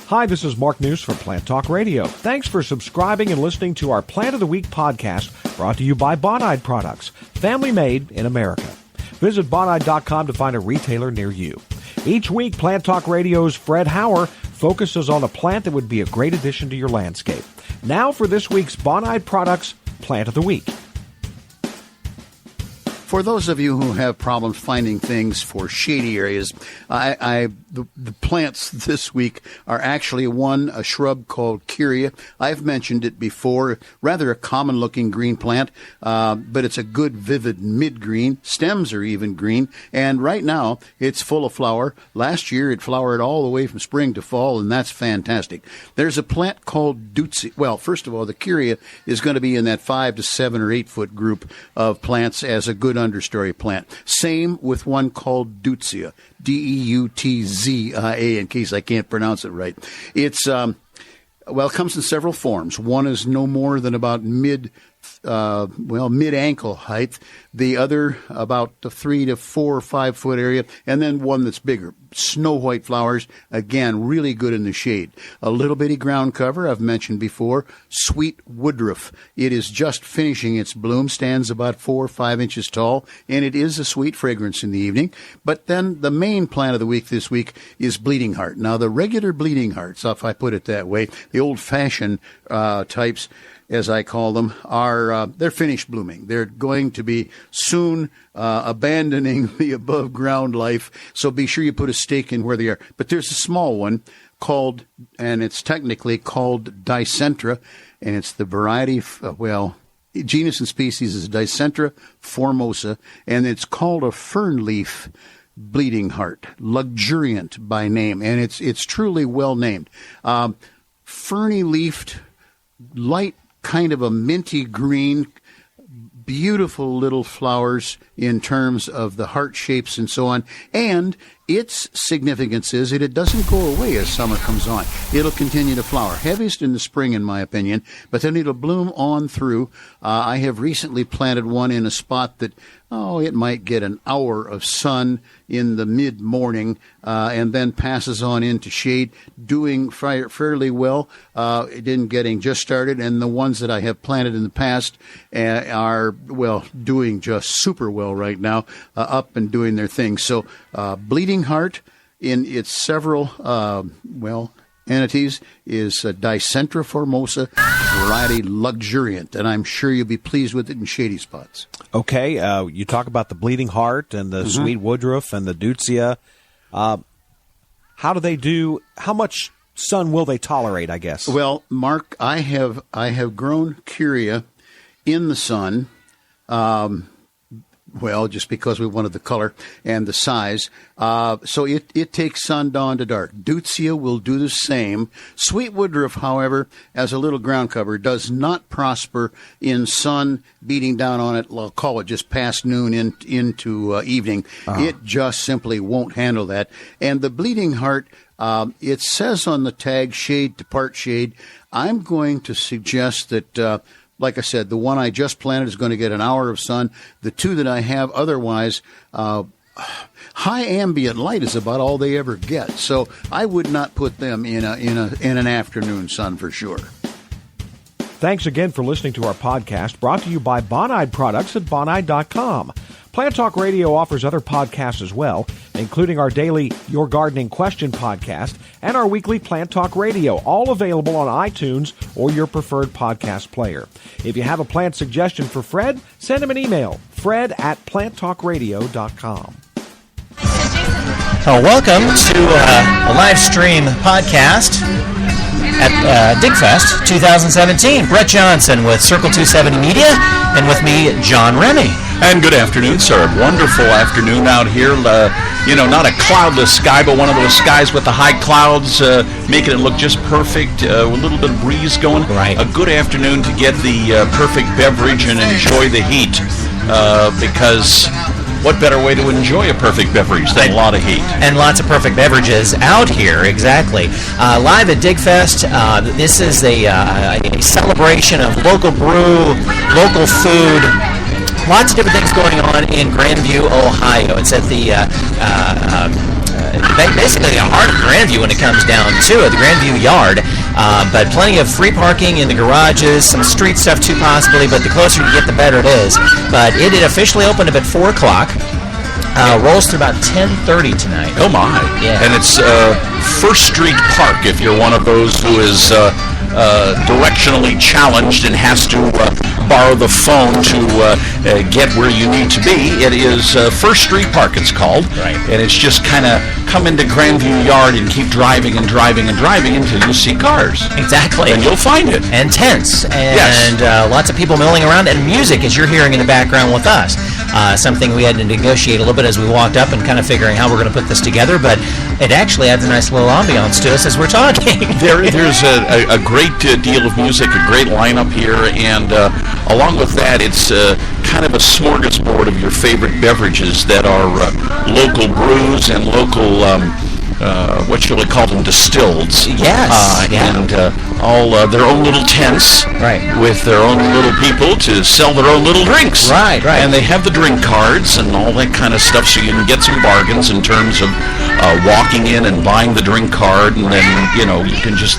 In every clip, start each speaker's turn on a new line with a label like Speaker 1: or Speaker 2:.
Speaker 1: Hi, this is Mark News from Plant Talk Radio. Thanks for subscribing and listening to our Plant of the Week podcast, brought to you by Bonide Products, family made in America. Visit Bonide.com to find a retailer near you. Each week, Plant Talk Radio's Fred Hauer focuses on a plant that would be a great addition to your landscape. Now for this week's Bonide Products Plant of the Week.
Speaker 2: For those of you who have problems finding things for shady areas, the plants this week are actually a shrub called Curia. I've mentioned it before, rather a common-looking green plant, but it's a good, vivid mid-green. Stems are even green, and right now it's full of flower. Last year it flowered all the way from spring to fall, and that's fantastic. There's a plant called Deutzia. Well, first of all, the Curia is going to be in that 5 to 7 or 8 foot group of plants as a good understory plant. Same with one called Deutzia, Deutzia, in case I can't pronounce it right. It's it comes in several forms. One is no more than about mid-ankle height. The other about the 3 to 4 or 5 foot area, and then one that's bigger. Snow white flowers, again, really good in the shade. A little bitty ground cover, I've mentioned before. Sweet woodruff. It is just finishing its bloom, stands about 4 or 5 inches tall, and it is a sweet fragrance in the evening. But then the main plant of the week this week is bleeding heart. Now, the regular bleeding hearts, if I put it that way, the old-fashioned types, as I call them, are they're finished blooming. They're going to be soon abandoning the above-ground life, so be sure you put a stake in where they are. But there's a small one called, and it's technically called Dicentra, and it's the variety, genus and species is Dicentra formosa, and it's called a fern leaf bleeding heart, luxuriant by name, and it's truly well named. Ferny leafed, light, kind of a minty green, beautiful little flowers in terms of the heart shapes and so on. And its significance is that it doesn't go away as summer comes on. It'll continue to flower. Heaviest in the spring, in my opinion, but then it'll bloom on through. I have recently planted one in a spot that, it might get an hour of sun in the mid-morning and then passes on into shade, doing fairly well. It didn't getting just started, and the ones that I have planted in the past are, doing just super well right now, up and doing their thing. So bleeding heart in its several, entities is Dicentra formosa, variety luxuriant, and I'm sure you'll be pleased with it in shady spots.
Speaker 1: Okay, you talk about the bleeding heart and the sweet woodruff and the Deutzia. How do they do? How much sun will they tolerate, I guess? Well,
Speaker 2: Mark, I have grown Curia in the sun. Just because we wanted the color and the size. So it takes sun, dawn to dark. Deutzia will do the same. Sweet woodruff, however, as a little ground cover, does not prosper in sun beating down on it. I'll call it just past noon into evening. It just simply won't handle that. And the bleeding heart, it says on the tag, shade to part shade. I'm going to suggest that like I said, the one I just planted is going to get an hour of sun. The two that I have otherwise, high ambient light is about all they ever get. So I would not put them in an afternoon sun for sure.
Speaker 1: Thanks again for listening to our podcast, brought to you by Bonide Products at Bonide.com. Plant Talk Radio offers other podcasts as well, including our daily Your Gardening Question podcast and our weekly Plant Talk Radio, all available on iTunes or your preferred podcast player. If you have a plant suggestion for Fred, send him an email, fred@planttalkradio.com.
Speaker 3: Welcome to a live stream podcast at Digfest 2017. Brett Johnson with Circle 270 Media, and with me, John Remy.
Speaker 4: And good afternoon, sir. Wonderful afternoon out here. Not a cloudless sky, but one of those skies with the high clouds making it look just perfect. A little bit of breeze going.
Speaker 3: Right.
Speaker 4: A good afternoon to get the perfect beverage and enjoy the heat, because what better way to enjoy a perfect beverage than a lot of heat?
Speaker 3: And lots of perfect beverages out here, exactly. Live at Digfest, this is a celebration of local brew, local food, lots of different things going on in Grandview, Ohio. It's at the basically the heart of Grandview when it comes down to it, the Grandview Yard. But plenty of free parking in the garages, some street stuff too possibly, but the closer you get, the better it is. But it officially opened up at 4 o'clock. Rolls through about 10:30 tonight.
Speaker 4: Oh my!
Speaker 3: Yeah.
Speaker 4: And it's First Street Park. If you're one of those who is directionally challenged and has to borrow the phone to get where you need to be, it is First Street Park. It's called.
Speaker 3: Right.
Speaker 4: And it's just kind of come into Grandview Yard and keep driving and driving and driving until you see cars.
Speaker 3: Exactly.
Speaker 4: And you'll find it.
Speaker 3: And tents. And
Speaker 4: Yes.
Speaker 3: lots of people milling around. And music, as you're hearing in the background with us. Something we had to negotiate a little bit as we walked up and kind of figuring how we're going to put this together. But it actually adds a nice little ambiance to us as we're talking.
Speaker 4: There's a great deal of music, a great lineup here, and along with that, it's kind of a smorgasbord of your favorite beverages that are local brews and local, what shall we call them, distilleds.
Speaker 3: Yes.
Speaker 4: And all their own little tents,
Speaker 3: Right.
Speaker 4: with their own little people to sell their own little drinks.
Speaker 3: Right.
Speaker 4: And they have the drink cards and all that kind of stuff, so you can get some bargains in terms of walking in and buying the drink card, and then, you can just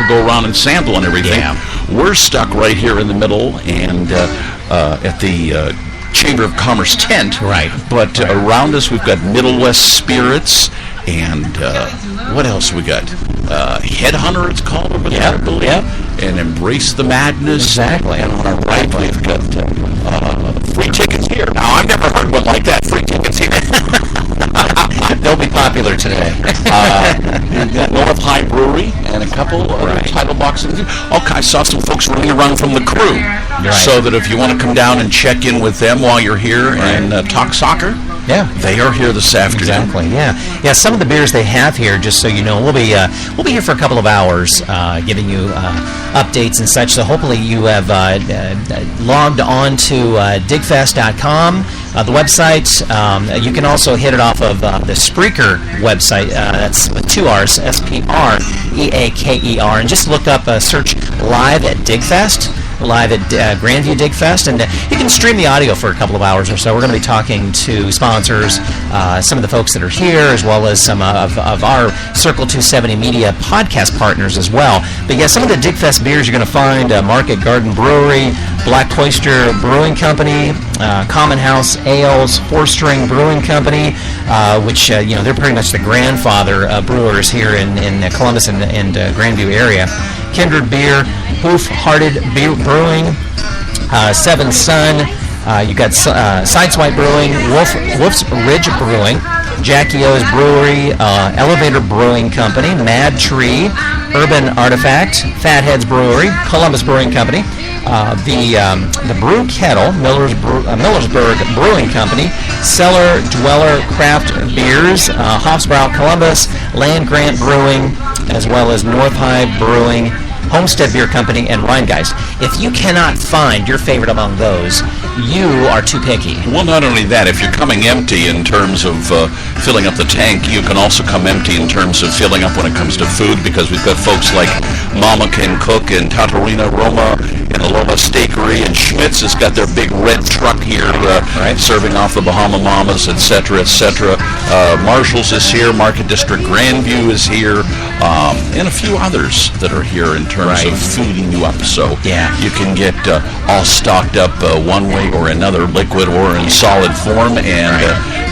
Speaker 4: go around and sample and everything.
Speaker 3: Yeah.
Speaker 4: We're stuck right here in the middle and at the Chamber of Commerce tent.
Speaker 3: Right.
Speaker 4: But around us, we've got Middle West Spirits, and what else we got? Headhunter, it's called over there, I believe.
Speaker 3: Yep.
Speaker 4: And Embrace the Madness.
Speaker 3: Exactly.
Speaker 4: And on our right, we've got free tickets here. Now, I've never heard one like that. Free tickets here.
Speaker 3: They'll be popular today.
Speaker 4: We've got North High Brewery and a couple of title boxes. Okay, I saw some folks running around from the crew.
Speaker 3: Right.
Speaker 4: So that if you want to come down and check in with them while you're here and talk soccer,
Speaker 3: Yeah.
Speaker 4: they are here this afternoon.
Speaker 3: Exactly. Yeah. Yeah. Some of the beers they have here, just so you know, we'll be here for a couple of hours, giving you updates and such. So hopefully you have logged on to digfest.com, the website. You can also hit it off of the Spreaker website. That's with 2 R's, SPREAKER, and just look up, search live at Digfest. Live at Grandview Digfest, and you can stream the audio for a couple of hours or so. We're going to be talking to sponsors, some of the folks that are here, as well as some of our Circle 270 Media podcast partners as well. But yeah, some of the Digfest beers you're going to find: Market Garden Brewery, Black Oyster Brewing Company, Common House Ales, 4-String Brewing Company, which they're pretty much the grandfather brewers here in Columbus and Grandview area. Kindred Beer, Hoof Hearted Brewing, Seven Sun, you got Sideswipe Brewing, Wolf's Ridge Brewing, Jackie O's Brewery, Elevator Brewing Company, Mad Tree, Urban Artifact, Fatheads Brewery, Columbus Brewing Company, the Brew Kettle, Millersburg Brewing Company, Cellar Dweller Craft Beers, Hofsbrau Columbus, Land Grant Brewing, as well as North High Brewing, Homestead Beer Company, and Rheingeist. If you cannot find your favorite among those, you are too picky.
Speaker 4: Well, not only that, if you're coming empty in terms of filling up the tank, you can also come empty in terms of filling up when it comes to food, because we've got folks like Mama Can Cook and Tatarina Roma and Aloha Steakery, and Schmitz has got their big red truck here serving off the Bahama Mamas, etc., etc. Marshall's is here, Market District Grandview is here, and a few others that are here in terms of fooding you up. So you can get all stocked up one way or another, liquid or in solid form, and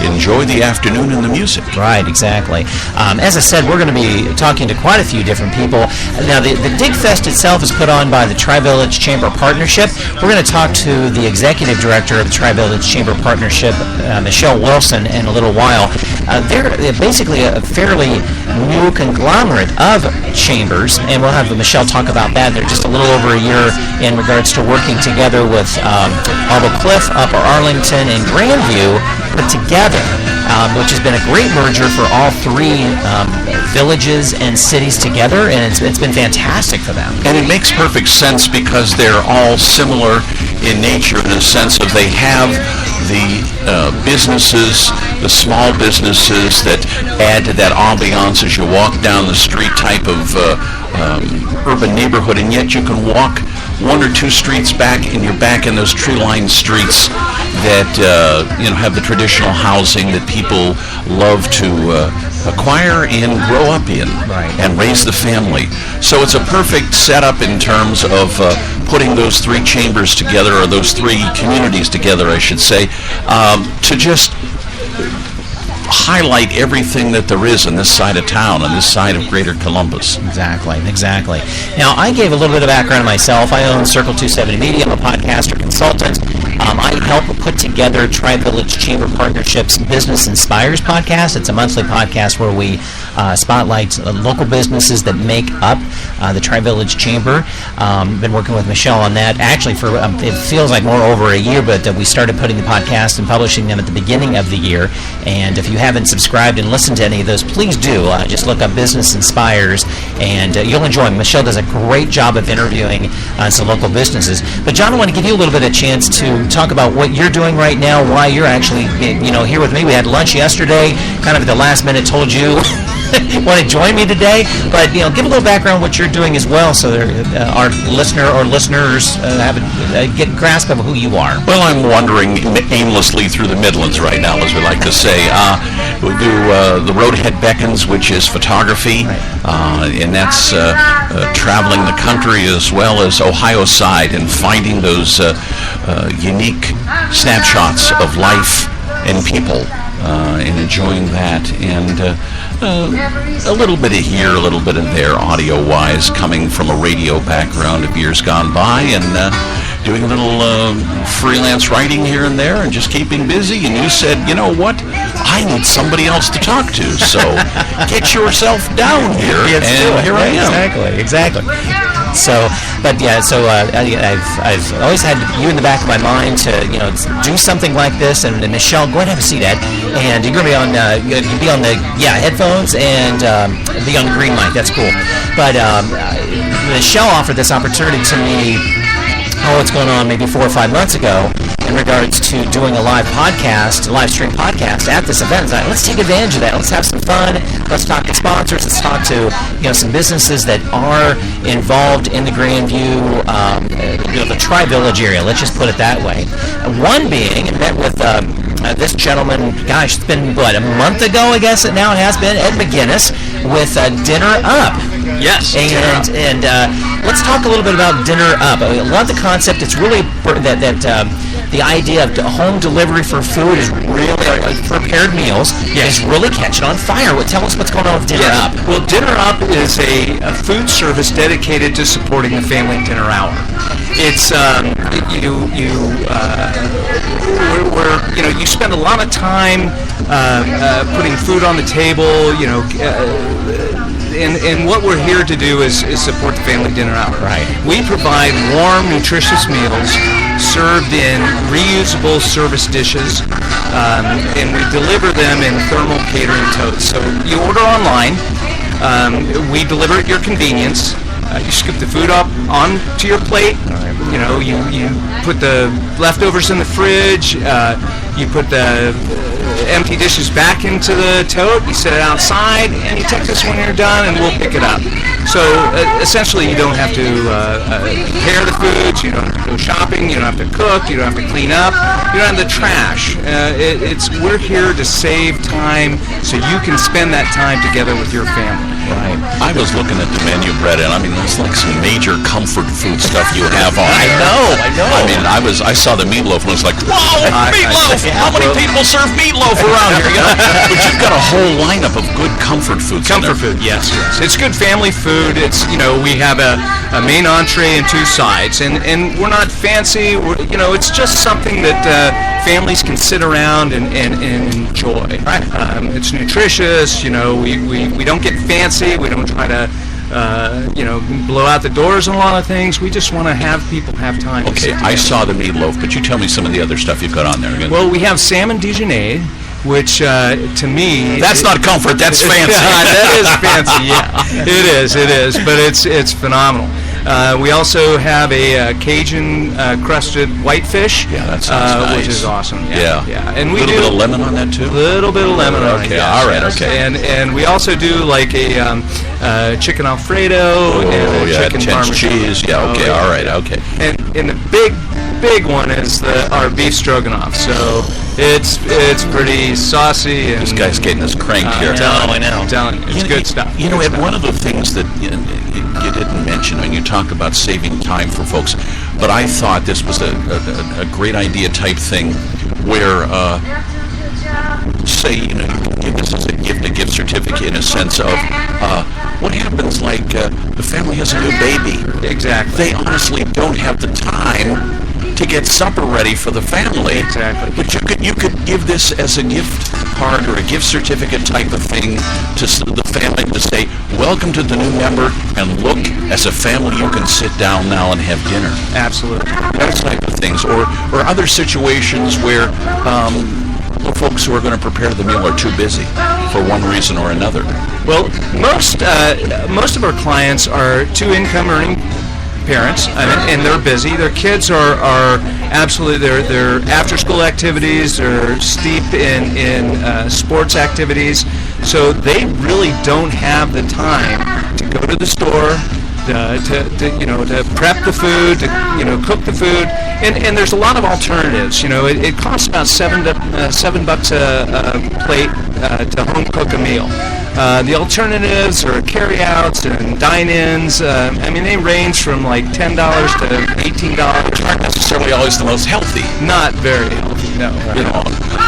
Speaker 4: enjoy the afternoon and the music.
Speaker 3: Right, exactly. As I said, we're going to be talking to quite a few different people. Now, the Digfest itself is put on by the Tri-Village Chamber Partnership. We're going to talk to the Executive Director of the Tri-Village Chamber Partnership, Michelle Wilson, in a little while. They're basically a fairly new conglomerate of chambers, and we'll have Michelle talk about that. They're just a little over a year in regards to working together with Marble Cliff, Upper Arlington, and Grandview put together, which has been a great merger for all 3 villages and cities together, and it's been fantastic for them.
Speaker 4: And it makes perfect sense because they're all similar in nature, in the sense of they have the businesses, the small businesses that add to that ambiance as you walk down the street type of urban neighborhood, and yet you can walk one or two streets back, and you're back in those tree-lined streets that have the traditional housing that people love to acquire and grow up in, and raise the family. So it's a perfect setup in terms of putting those three chambers together, or those three communities together, I should say, to just highlight everything that there is on this side of town, on this side of Greater Columbus.
Speaker 3: Exactly. Now, I gave a little bit of background on myself. I own Circle 270 Media. I'm a podcaster consultant. I help put together Tri-Village Chamber Partnerships Business Inspires podcast. It's a monthly podcast where we spotlight local businesses that make up the Tri-Village Chamber. Been working with Michelle on that actually for it feels like more over a year, but we started putting the podcast and publishing them at the beginning of the year. And if you haven't subscribed and listened to any of those, please do. Just look up Business Inspires, and you'll enjoy them. Michelle does a great job of interviewing some local businesses. But John, I want to give you a little bit of chance to talk about what you're doing right now, why you're actually here with me. We had lunch yesterday, kind of at the last minute told you want to join me today, but give a little background what you're doing as well, so our listeners have a grasp of who you are.
Speaker 4: Well, I'm wandering aimlessly through the Midlands right now, as we like to say. We do the Roadhead Beckons, which is photography, and that's traveling the country as well as Ohio side and finding those unique snapshots of life and people, and enjoying that, and a little bit of here, a little bit of there, audio-wise, coming from a radio background of years gone by, and doing a little freelance writing here and there, and just keeping busy. And you said, you know what? I need somebody else to talk to, so get yourself down here, and here I am.
Speaker 3: Exactly. So, I've always had you in the back of my mind to do something like this. And Michelle, go ahead and have a seat, Ed. And you're going to be on the headphones and be on the green mic. That's cool. But Michelle offered this opportunity to me. What's going on? Maybe 4 or 5 months ago, in regards to doing a live stream podcast at this event. Let's take advantage of that. Let's have some fun. Let's talk to sponsors. Let's talk to some businesses that are involved in the Grandview, the Tri-Village area. Let's just put it that way. One being, I met with this gentleman. Gosh, it's been a month ago, I guess now it has been. Ed McGinnis with Dinner Up.
Speaker 5: Yes.
Speaker 3: And let's talk a little bit about Dinner Up. I love the concept. It's really that the idea of home delivery for food is really prepared meals is really catching on fire. Tell us what's going on with Dinner Up.
Speaker 5: Well, Dinner Up is a food service dedicated to supporting the family dinner hour. It's you spend a lot of time putting food on the table, and what we're here to do is support the family dinner hour.
Speaker 3: Right.
Speaker 5: We provide warm, nutritious meals served in reusable service dishes, and we deliver them in thermal catering totes. So you order online, we deliver at your convenience. You scoop the food up onto your plate. You put the leftovers in the fridge. You put the empty dishes back into the tote. You set it outside, and you text us when you're done, and we'll pick it up. So essentially, you don't have to prepare the foods. You don't have to go shopping. You don't have to cook. You don't have to clean up. You don't have to trash. We're here to save time so you can spend that time together with your family.
Speaker 4: Right. I was looking at the menu, Brett, and it's like some major comfort food stuff you have on there.
Speaker 3: I know.
Speaker 4: I saw the meatloaf and was like, wow, meatloaf! How many people serve meatloaf around here? But you've got a whole lineup of good comfort foods.
Speaker 5: Comfort food, yes. It's good family food. It's we have a main entree and 2 sides, and we're not fancy. It's just something that families can sit around and enjoy.
Speaker 3: Right.
Speaker 5: It's nutritious. We don't get fancy. We don't try to blow out the doors on a lot of things. We just want to have people have time.
Speaker 4: Okay, I saw the meatloaf, but you tell me some of the other stuff you've got on there again.
Speaker 5: Well, we have salmon Dijonais, which to me...
Speaker 4: That's not comfort, that's fancy.
Speaker 5: That is fancy, yeah. It is, but it's phenomenal. We also have a Cajun crusted whitefish.
Speaker 4: Yeah, that sounds nice.
Speaker 5: Which is awesome.
Speaker 4: Yeah.
Speaker 5: And we
Speaker 4: a little bit of lemon on that too.
Speaker 5: A little bit of lemon on it.
Speaker 4: Okay,
Speaker 5: yes,
Speaker 4: all right,
Speaker 5: yes.
Speaker 4: okay.
Speaker 5: And we also do like a chicken Alfredo and a chicken
Speaker 4: Chinese
Speaker 5: Parmesan.
Speaker 4: cheese. Yeah, okay, all right, okay.
Speaker 5: And the big one is our beef stroganoff. So it's pretty saucy. And
Speaker 4: This guy's getting us cranked here.
Speaker 5: I know. I'm telling you, it's good stuff.
Speaker 4: You know,
Speaker 5: Good
Speaker 4: Ed,
Speaker 5: stuff.
Speaker 4: one of the things that you didn't mention when you talk about saving time for folks, but I thought this was a great idea type thing where, say, you give this as a gift certificate in a sense of what happens like the family has a new baby.
Speaker 5: Exactly.
Speaker 4: They honestly don't have the time to get supper ready for the family.
Speaker 5: Exactly.
Speaker 4: But you could give this as a gift card or a gift certificate type of thing to the family to say, welcome to the new member, and look, as a family you can sit down now and have dinner.
Speaker 5: Absolutely.
Speaker 4: Those type of things. Or other situations where folks who are going to prepare the meal are too busy for one reason or another.
Speaker 5: Well, most of our clients are two-income earning parents, and they're busy. Their kids are absolutely their after-school activities. They're steep in sports activities, so they really don't have the time to go to the store, to prep the food, to cook the food, and there's a lot of alternatives. It costs about $7 a plate to home cook a meal. The alternatives are carry-outs and dine-ins. They range from like $10 to $18.
Speaker 4: Aren't necessarily always the most healthy.
Speaker 5: Not very healthy, no.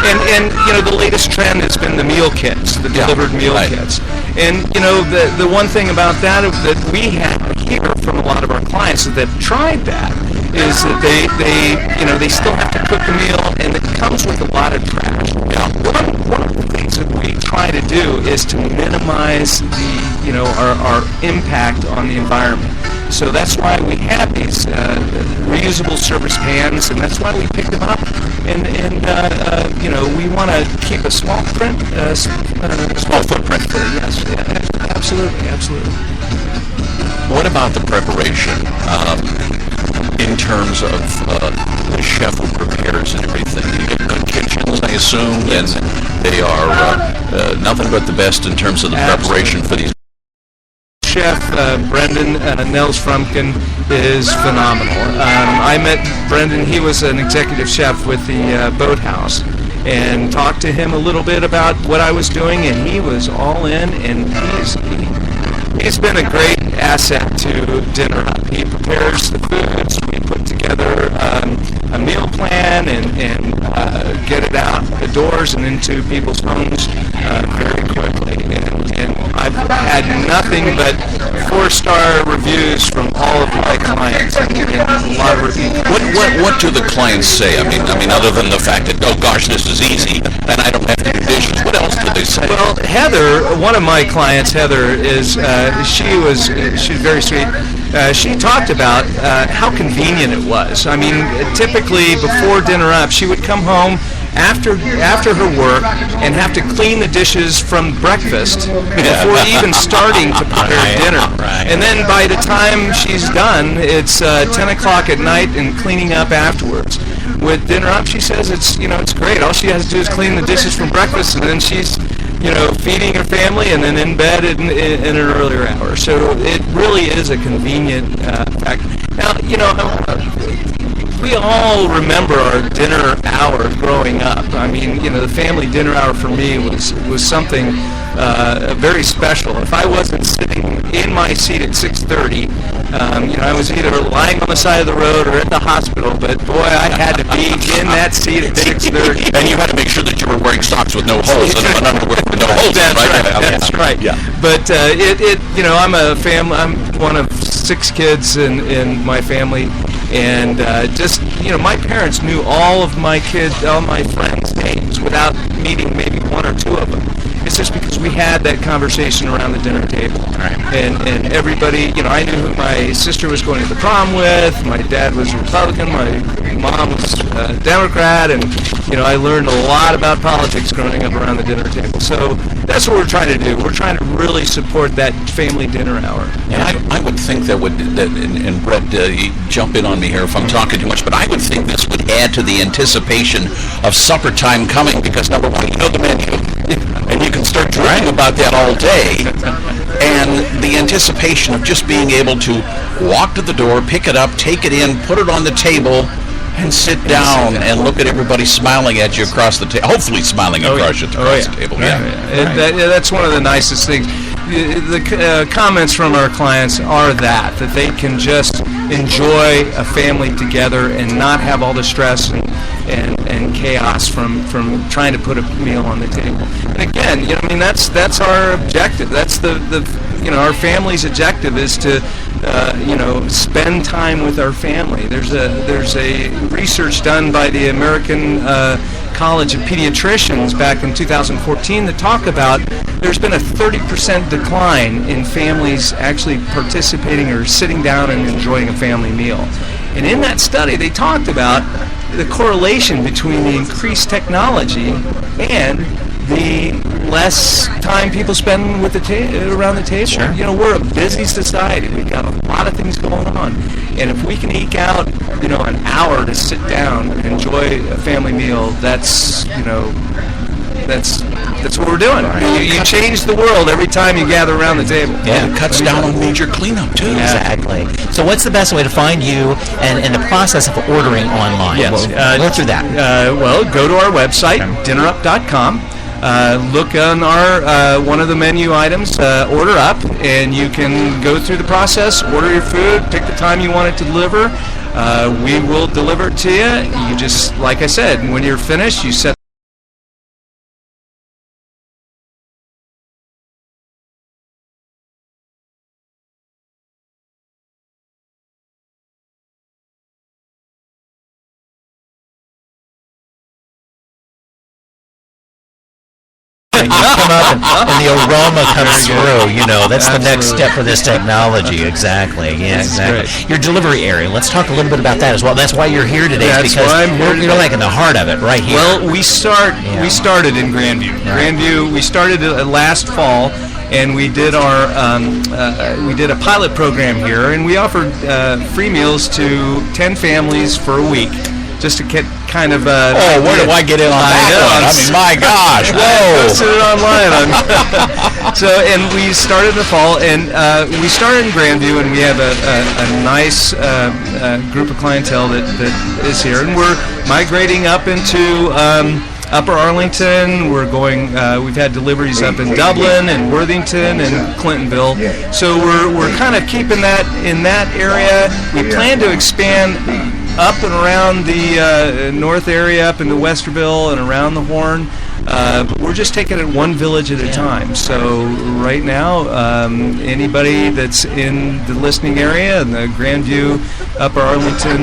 Speaker 5: And the latest trend has been the meal kits, the delivered meal kits. And the one thing about that we have hear from a lot of our clients that have tried that is that they still have to cook the meal, and it comes with a lot of trash. One of the things that we try to do is to minimize our impact on the environment. So that's why we have these reusable service pans, and that's why we pick them up. And we want to keep a small footprint. Yes, absolutely.
Speaker 4: What about the preparation in terms of the chef who prepares and everything? You get good kitchens, I assume, and they are nothing but the best in terms of the preparation for these.
Speaker 5: Chef Brendan Nels Frumkin is phenomenal. I met Brendan. He was an executive chef with the Boathouse, and talked to him a little bit about what I was doing, and he was all in, and he's been a great asset to Dinner Up. He prepares the foods. We put together a meal plan and get it out the doors and into people's homes very quickly. And I've had nothing but 4-star reviews from all of my clients, and a lot of reviews.
Speaker 4: What do the clients say? I mean, other than the fact that, oh gosh, this is easy, and I don't have to do dishes. What else do they say?
Speaker 5: Well, Heather, one of my clients, Heather, she's very sweet. She talked about how convenient it was. I mean, typically before Dinner Up, she would come home after her work and have to clean the dishes from breakfast before even starting to prepare dinner.
Speaker 4: Right.
Speaker 5: And then by the time she's done, it's 10 o'clock at night and cleaning up afterwards. With Dinner Up, she says it's great. All she has to do is clean the dishes from breakfast, and then she's feeding her family, and then in bed in an earlier hour. So it really is a convenient fact. Now, we all remember our dinner hour growing up. I mean, the family dinner hour for me was something very special. If I wasn't sitting in my seat at 6:30, I was either lying on the side of the road or at the hospital. But boy, I had to be in that seat at 6:30.
Speaker 4: And you had to make sure that you were wearing socks with no holes and underwear with no holes.
Speaker 5: That's right.
Speaker 4: Yeah.
Speaker 5: But I'm one of 6 kids in my family, and my parents knew all of my friends' names without meeting maybe 1 or 2 of them. is just because we had that conversation around the dinner table.
Speaker 3: Right.
Speaker 5: And everybody, I knew who my sister was going to the prom with. My dad was Republican. My mom was Democrat. And, I learned a lot about politics growing up around the dinner table. So that's what we're trying to do. We're trying to really support that family dinner hour.
Speaker 4: Yeah, I would think and Brett, jump in on me here if I'm talking too much, but I would think this would add to the anticipation of supper time coming, because number one, you know the menu, and you can start dreaming about that all day, and the anticipation of just being able to walk to the door, pick it up, take it in, put it on the table, and sit down and look at everybody smiling at you across the table, hopefully smiling across the table.
Speaker 5: That's one of the nicest things. The comments from our clients are that they can just enjoy a family together and not have all the stress and chaos from trying to put a meal on the table. And again, that's our objective. That's our family's objective is to spend time with our family. There's a research done by the American College of Pediatricians back in 2014 that talk about there's been a 30% decline in families actually participating or sitting down and enjoying a family meal. And in that study, they talked about the correlation between the increased technology and the less time people spend with around the table.
Speaker 3: Sure.
Speaker 5: We're a busy society. We've got a lot of things going on. And if we can eke out, an hour to sit down and enjoy a family meal, that's what we're doing. You change the world every time you gather around the table.
Speaker 3: Yeah,
Speaker 4: it cuts down on major cleanup, too.
Speaker 3: Exactly. So what's the best way to find you and the process of ordering online?
Speaker 5: Yes.
Speaker 3: Go through that.
Speaker 5: Go to our website, dinnerup.com. Look on our one of the menu items, Order Up, and you can go through the process, order your food, pick the time you want it to deliver. We will deliver it to you. You just, like I said, when you're finished, you set
Speaker 3: You come up and the aroma comes through. That's the next step for this technology. Exactly. Yeah, exactly. Your delivery area. Let's talk a little bit about that as well. That's why you're here today.
Speaker 5: That's
Speaker 3: because
Speaker 5: why I'm here
Speaker 3: you're like in the heart of it, right here.
Speaker 5: Well, we started in Grandview.
Speaker 3: Right.
Speaker 5: We started last fall, and we did we did a pilot program here, and we offered free meals to 10 families for a week. Just to get kind of
Speaker 4: where do I get in on that one? I mean, my gosh, whoa!
Speaker 5: Posted it online. And we started in the fall, and we started in Grandview, and we have a nice group of clientele that is here, and we're migrating up into Upper Arlington. We're going. We've had deliveries up in Dublin and Worthington and Clintonville. So we're kind of keeping that in that area. We plan to expand up and around the north area, up into Westerville and around the Horn. But we're just taking it one village at a time. So right now, anybody that's in the listening area in the Grandview, Upper Arlington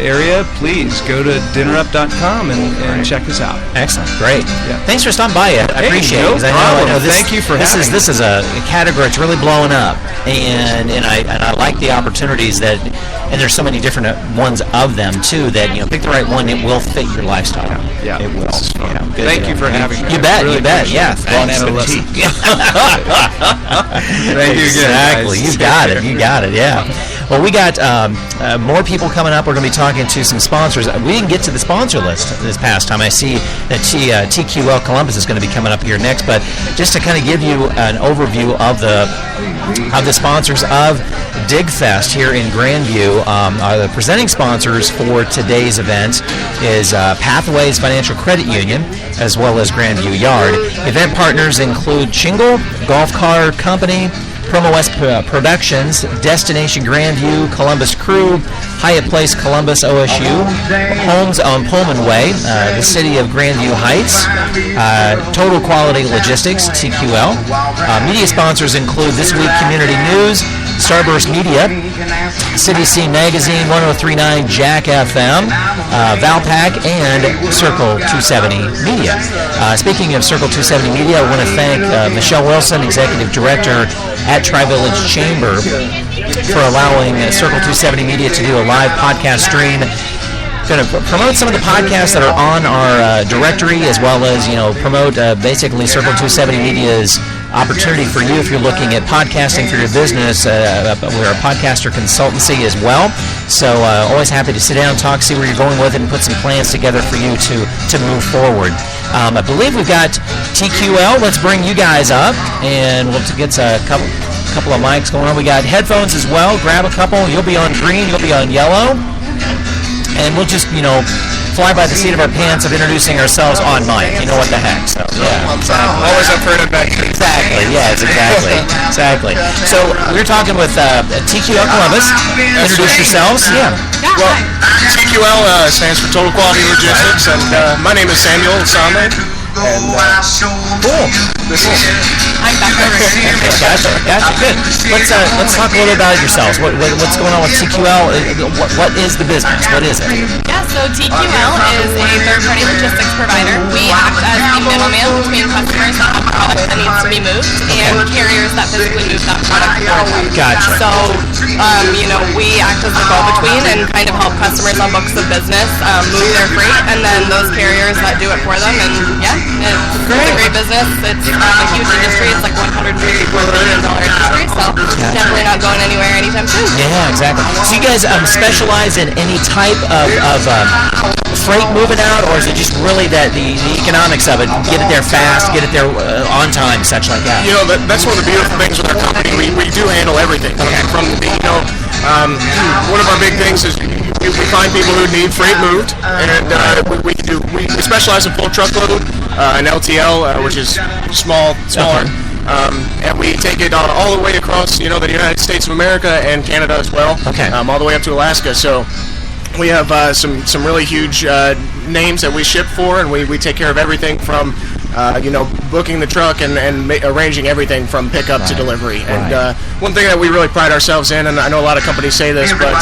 Speaker 5: area, please go to dinnerup.com and check us out.
Speaker 3: Excellent, great.
Speaker 5: Yeah.
Speaker 3: Thanks for stopping by. I appreciate it.
Speaker 5: I know
Speaker 3: this,
Speaker 5: thank you for having me.
Speaker 3: This is a category that's really blowing up, and I like the opportunities that, and there's so many different ones of them too that pick the right one. It will fit your lifestyle.
Speaker 5: Yeah,
Speaker 3: it will.
Speaker 5: Thank you for having me.
Speaker 3: You bet.
Speaker 5: Really
Speaker 3: you bet. Yeah.
Speaker 5: Thank you again.
Speaker 3: Exactly. You got it. Yeah. Well, we got more people coming up. We're going to be talking to some sponsors. We didn't get to the sponsor list this past time. I see that TQL Columbus is going to be coming up here next. But just to kind of give you an overview of the sponsors of Digfest here in Grandview, the presenting sponsors for today's event is Pathways Financial Credit Union, as well as Grandview Yard. Event partners include Chingle, Golf Car Company, Promo West Productions, Destination Grandview, Columbus Crew, Hyatt Place, Columbus, OSU, Homes on Pullman Way, the City of Grandview Heights, Total Quality Logistics, TQL. Media sponsors include This Week Community News, Starburst Media, City Scene Magazine, 1039 Jack FM, Valpak, and Circle 270 Media. Speaking of Circle 270 Media, I want to thank Michelle Wilson, Executive Director at Tri-Village Chamber, for allowing Circle 270 Media to do a live podcast stream. Going to promote some of the podcasts that are on our directory, as well as promote basically Circle 270 Media's opportunity for you if you're looking at podcasting for your business. We're a podcaster consultancy as well, so always happy to sit down, talk, see where you're going with it, and put some plans together for you to move forward. I believe we've got TQL. Let's bring you guys up, and we'll get a couple of mics going on. We got headphones as well. Grab a couple. You'll be on green. You'll be on yellow. And we'll just, fly by the seat of our pants of introducing ourselves on mic. You know what the heck. So, yeah. Exactly.
Speaker 5: Always up for an adventure.
Speaker 3: Exactly. Yes, exactly. So, we're talking with TQL Columbus. Introduce yourselves. Yeah.
Speaker 5: Well, TQL stands for Total Quality Logistics, and my name is Samuel Same. And,
Speaker 3: cool.
Speaker 6: I'm Becca.
Speaker 3: Gotcha. Good. Let's talk a little about yourselves. What's going on with TQL? What is the business? What is it?
Speaker 6: Yeah, so TQL is a third-party logistics provider. We act as the middleman between customers that have product that needs to be moved and carriers that physically move that product for them.
Speaker 3: Gotcha.
Speaker 6: So, we act as the go-between and kind of help customers on books of business move their freight, and then those carriers that do it for them. And yeah, it's a great business. It's a huge industry. It's like $154 billion industry, so definitely not going anywhere anytime soon.
Speaker 3: Yeah, exactly. So you guys specialize in any type of freight moving out, or is it just really that the economics of it, get it there fast, get it there on time, such like that?
Speaker 5: That's one of the beautiful things with our company. We do handle everything.
Speaker 3: Okay.
Speaker 5: From one of our big things is we find people who need freight moved, and we specialize in full truckload and LTL, which is smaller.
Speaker 3: Okay.
Speaker 5: And we take it all the way across, the United States of America and Canada as well.
Speaker 3: Okay.
Speaker 5: All the way up to Alaska. So we have some really huge names that we ship for, and we take care of everything from booking the truck and arranging everything from pickup to delivery.
Speaker 3: Right.
Speaker 5: And one thing that we really pride ourselves in, and I know a lot of companies say this, but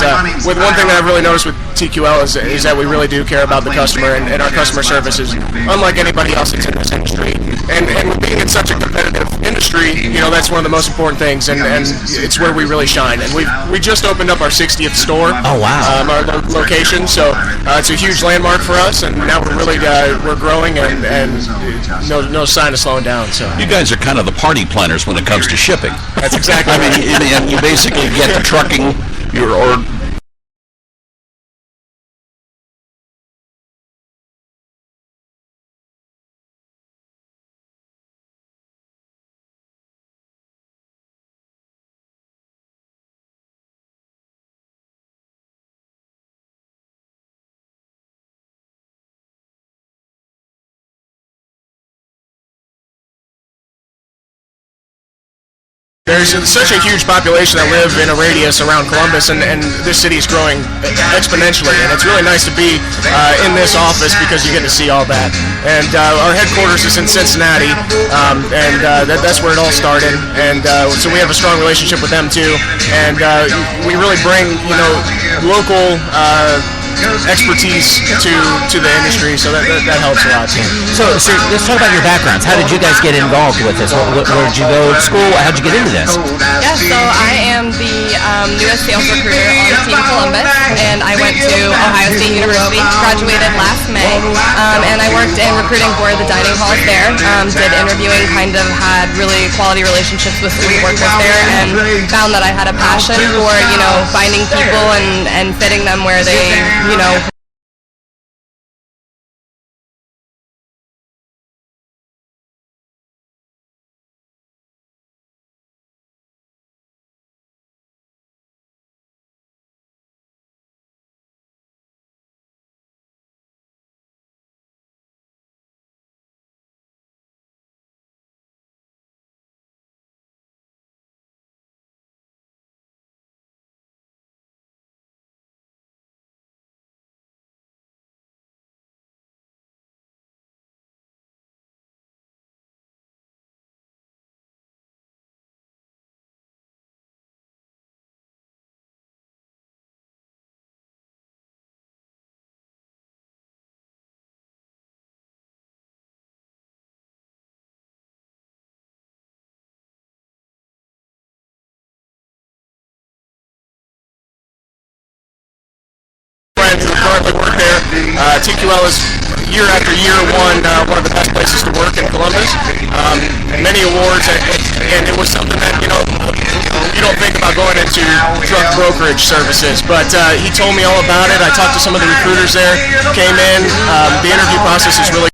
Speaker 5: with one thing that I've really noticed with TQL is that we really do care about the customer, and our customer service is unlike anybody else that's in this industry. And with being in such a competitive industry, that's one of the most important things, and it's where we really shine. And we just opened up our 60th store.
Speaker 3: Oh, wow.
Speaker 5: Our location, so it's a huge landmark for us, and now we're really we're growing and no sign of slowing down. So
Speaker 4: You guys are kind of the party planners when it comes to shipping.
Speaker 5: that's exactly
Speaker 4: I
Speaker 5: right.
Speaker 4: mean, you basically get the trucking, or
Speaker 5: There's such a huge population that live in a radius around Columbus, and this city is growing exponentially, and it's really nice to be in this office because you get to see all that. And our headquarters is in Cincinnati, and that's where it all started, and so we have a strong relationship with them too, and we really bring local expertise to the industry, so that helps a lot too.
Speaker 3: So let's talk about your backgrounds. How did you guys get involved with this? Where did you go to school? How did you get into this?
Speaker 6: Yeah, so I am the newest sales recruiter on Team Columbus, and I went to Ohio State University, graduated last May, and I worked in recruiting for the dining halls there, did interviewing, kind of had really quality relationships with food workers there, and found that I had a passion for, finding people and fitting them where they,
Speaker 5: TQL is year after year won one of the best places to work in Columbus. Many awards, and it was something that, you don't think about going into truck brokerage services, but he told me all about it. I talked to some of the recruiters there, came in. The interview process is really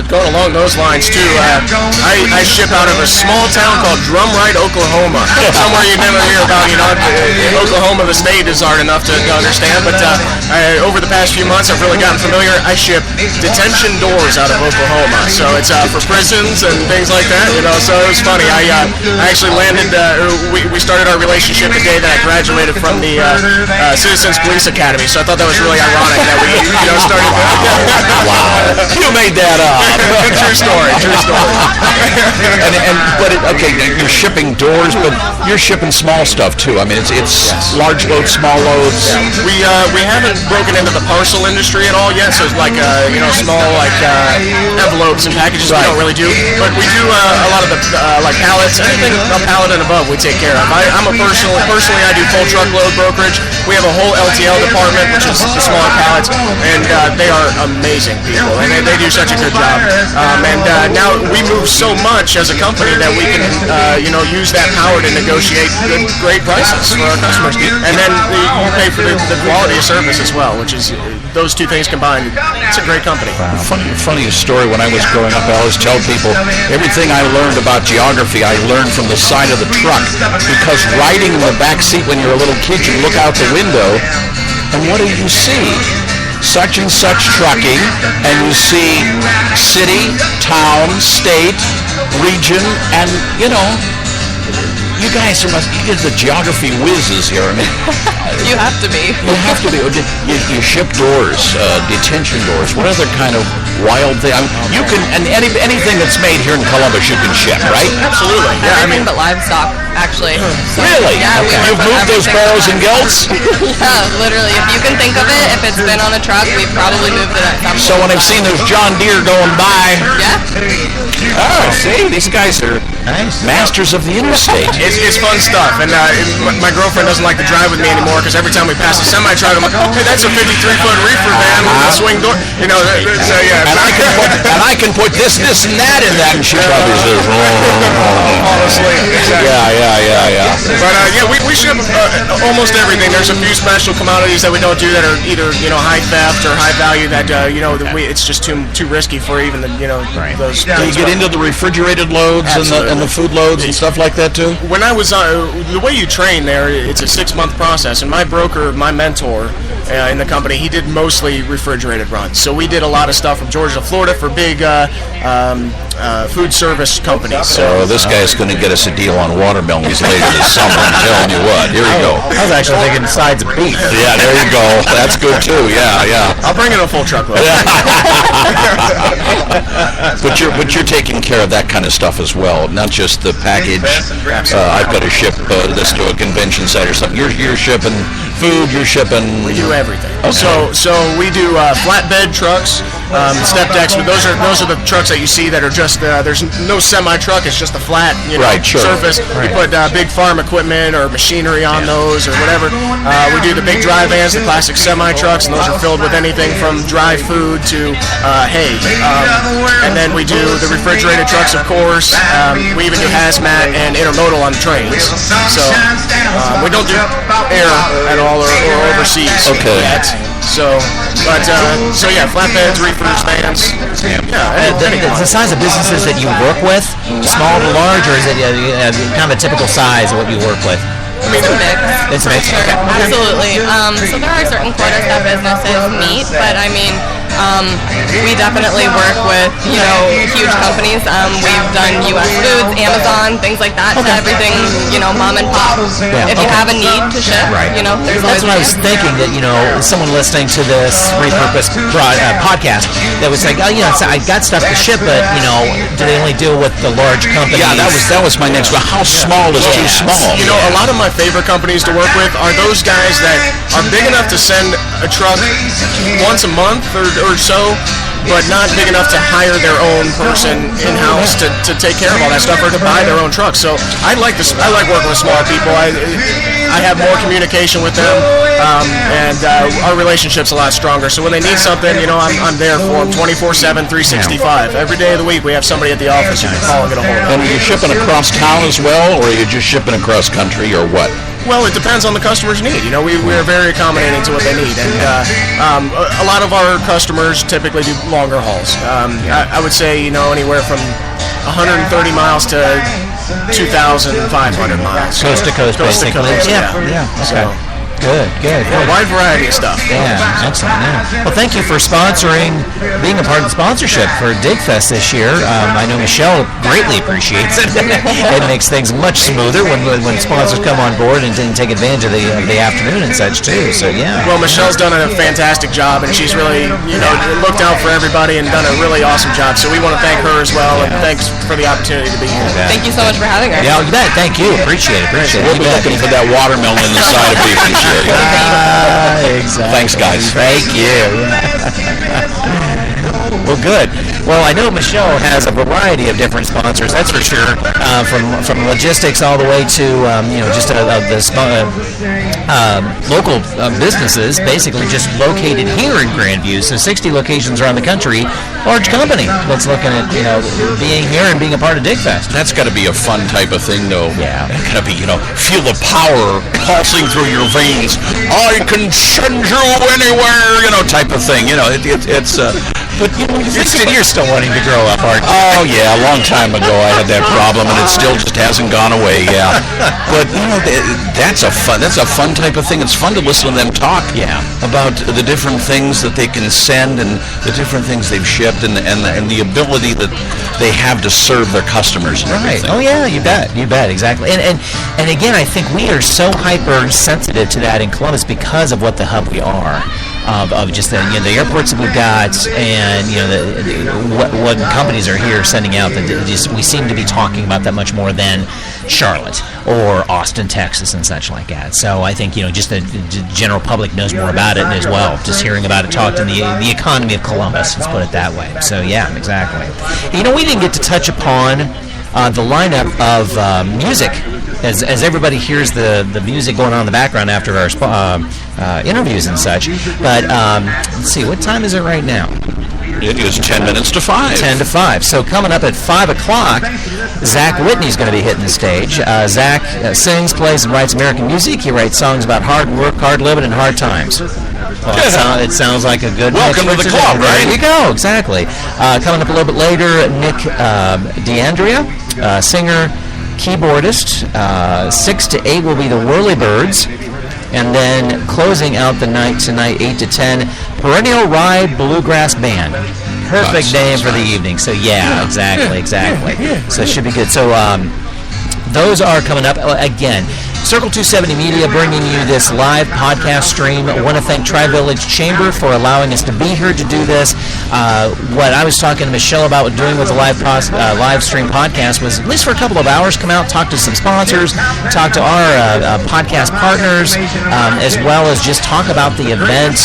Speaker 5: going along those lines too. I ship out of a small town called Drumright, Oklahoma. Somewhere you never hear about. Oklahoma, the state is hard enough to understand. But over the past few months, I've really gotten familiar. I ship detention doors out of Oklahoma, so it's for prisons and things like that. So it was funny. I actually landed. We started our relationship the day that I graduated from the Citizens Police Academy. So I thought that was really ironic that we started.
Speaker 4: Wow, you made that up.
Speaker 5: True story.
Speaker 4: Okay, you're shipping doors, but you're shipping small stuff too. I mean, it's large loads, small loads.
Speaker 5: We haven't broken into the parcel industry at all yet, so it's like small envelopes and packages.
Speaker 4: Right.
Speaker 5: We don't really do, but we do a lot of the pallets, anything a pallet and above we take care of. Personally, I do full truckload brokerage. We have a whole LTL department, which is the smaller pallets, and they are amazing people, and they do such a good job. And now we move so much as a company that we can use that power to negotiate great prices for our customers, and then you pay for the quality of service as well, which is those two things combined. It's a great company.
Speaker 4: Funniest story, when I was growing up, I always tell people everything I learned about geography I learned from the side of the truck, because riding in the back seat when you're a little kid, you look out the window and what do you see? Such and such trucking, and you see city, town, state, region, and you guys you're the geography whizzes here. I mean,
Speaker 6: You have to be.
Speaker 4: you have to be. You ship doors, detention doors. What other kind of wild thing? I mean, you can, and anything that's made here in Columbus, you can ship, right?
Speaker 5: Absolutely. Yeah,
Speaker 6: Everything but livestock, actually. So,
Speaker 4: Really?
Speaker 6: Yeah, we
Speaker 4: You've moved those
Speaker 6: everything.
Speaker 4: barrels and gilts?
Speaker 6: Yeah, literally. If you can think of it, if it's been on a truck, we've probably moved it at some
Speaker 4: So when I've seen those John Deere going by,
Speaker 6: Yeah.
Speaker 4: oh, see, these guys are masters of the interstate.
Speaker 5: It's fun stuff, and my girlfriend doesn't like to drive with me anymore because every time we pass a semi-truck, I'm like, hey, that's a 53-foot reefer van with a swing door. So yeah.
Speaker 4: And I can put this, and that in that, and she probably says,
Speaker 5: Honestly, exactly.
Speaker 4: yeah.
Speaker 5: But we ship almost everything. There's a few special commodities that we don't do that are either high theft or high value that it's just too risky for even those.
Speaker 4: Do you get into the refrigerated loads and the food loads and stuff like that too?
Speaker 5: When I was the way you train there, it's a 6-month process, and my broker, my mentor in the company, he did mostly refrigerated runs. So we did a lot of stuff from Georgia to Florida for big food service companies.
Speaker 4: So this guy's going to get us a deal on watermelons later this summer. I'm telling you what. Here you go.
Speaker 3: I was actually thinking sides of beef.
Speaker 4: Yeah, there you go. That's good too. Yeah.
Speaker 5: I'll bring in a full truckload.
Speaker 4: But you're taking care of that kind of stuff as well, not just the package. I've got to ship this to a convention site or something. You're shipping food. You're shipping.
Speaker 5: We do everything.
Speaker 4: Okay.
Speaker 5: So we do flatbed trucks, step decks. But those are the trucks that you see that are just there's no semi truck. It's just a flat surface. We put big farm equipment or machinery on those or whatever. We do the big dry vans, the classic semi trucks, and those are filled with anything from dry food to hay. And then we do the refrigerated trucks, of course. We even do hazmat and intermodal on trains. So we don't do air at all or overseas yet. So yeah, flatbeds, reefers, vans.
Speaker 3: The size of businesses that you work with, small to large, or is it kind of a typical size of what you work with?
Speaker 6: It's a mix.
Speaker 3: It's a mix.
Speaker 6: Okay. Absolutely. So there are certain quotas that businesses meet, but I mean, We definitely work with, huge companies. We've done U.S. Foods, Amazon, things like that, to everything, mom and pop. If you have a need to ship, there's
Speaker 3: That's
Speaker 6: always
Speaker 3: what I was thinking, that, someone listening to this repurposed podcast that was like, I got stuff to ship, but, do they only deal with the large companies?
Speaker 4: Yeah, that was my next one. How small is too small?
Speaker 7: A lot of my favorite companies to work with are those guys that are big enough to send a truck once a month or so, but not big enough to hire their own person in-house to take care of all that stuff or to buy their own trucks. So I like working with small people. I have more communication with them, and our relationship's a lot stronger. So when they need something, I'm there for them 24/7, 365. Every day of the week we have somebody at the office you can call and get a hold of.
Speaker 4: And are you shipping across town as well, or are you just shipping across country, or what?
Speaker 7: Well, it depends on the customer's need. We're very accommodating to what they need, and a lot of our customers typically do longer hauls. I would say anywhere from 130 miles to 2,500 miles.
Speaker 3: Coast to coast, basically.
Speaker 7: Yeah.
Speaker 3: Okay. Good.
Speaker 7: A wide variety of stuff.
Speaker 3: Yeah, excellent. Yeah. Well, thank you for being a part of the sponsorship for Digfest this year. I know Michelle greatly appreciates it. It makes things much smoother when sponsors come on board and take advantage of the afternoon and such too. So yeah.
Speaker 7: Well, Michelle's done a fantastic job, and she's really looked out for everybody and done a really awesome job. So we want to thank her as well, and thanks for the opportunity to be here.
Speaker 6: Thank you so much for having us.
Speaker 3: Yeah, you bet. Thank you. Appreciate it.
Speaker 4: We'll be looking for that watermelon in the side of beef.
Speaker 3: Exactly.
Speaker 4: Thanks, guys.
Speaker 3: Thank you. Well, good. Well, I know Michelle has a variety of different sponsors, that's for sure, from logistics all the way to, just local businesses, basically just located here in Grandview. So 60 locations around the country, large company that's looking at, being here and being a part of Digfest.
Speaker 4: That's got to be a fun type of thing, though.
Speaker 3: Yeah.
Speaker 4: It's got to be, feel the power pulsing through your veins. I can send you anywhere, type of thing. It's but
Speaker 3: You're still wanting to grow up, aren't you?
Speaker 4: Oh yeah, a long time ago I had that problem, and it still just hasn't gone away. Yeah, but that's a fun type of thing. It's fun to listen to them talk.
Speaker 3: Yeah.
Speaker 4: About the different things that they can send and the different things they've shipped and the ability that they have to serve their customers. And
Speaker 3: right.
Speaker 4: everything.
Speaker 3: Oh yeah, you bet, exactly. And again, I think we are so hypersensitive to that in Columbus because of what the hub we are. Of just the airports that we've got, and what companies are here sending out, that we seem to be talking about that much more than Charlotte or Austin, Texas, and such like that. So I think just the general public knows more about it as well. Just hearing about it talked in the economy of Columbus. Let's put it that way. So yeah, exactly. We didn't get to touch upon the lineup of music. As everybody hears the music going on in the background after our interviews and such. But let's see, what time is it right now?
Speaker 4: It is 10 minutes to 5.
Speaker 3: 10 to 5. So coming up at 5 o'clock, Zach Whitney's going to be hitting the stage. Zach sings, plays, and writes American music. He writes songs about hard work, hard living, and hard times. Well, it sounds like a good
Speaker 4: welcome to the club, right?
Speaker 3: There you go, exactly. Coming up a little bit later, Nick DeAndrea, singer, keyboardist. 6 to 8 will be the Whirlybirds. And then closing out the night tonight, 8 to 10, Perennial Ride Bluegrass Band. Perfect name for the evening. So yeah, exactly. So it should be good. So those are coming up. Again, Circle 270 Media bringing you this live podcast stream. I want to thank Tri-Village Chamber for allowing us to be here to do this. What I was talking to Michelle about doing with the live stream podcast was, at least for a couple of hours, come out, talk to some sponsors, talk to our podcast partners, as well as just talk about the event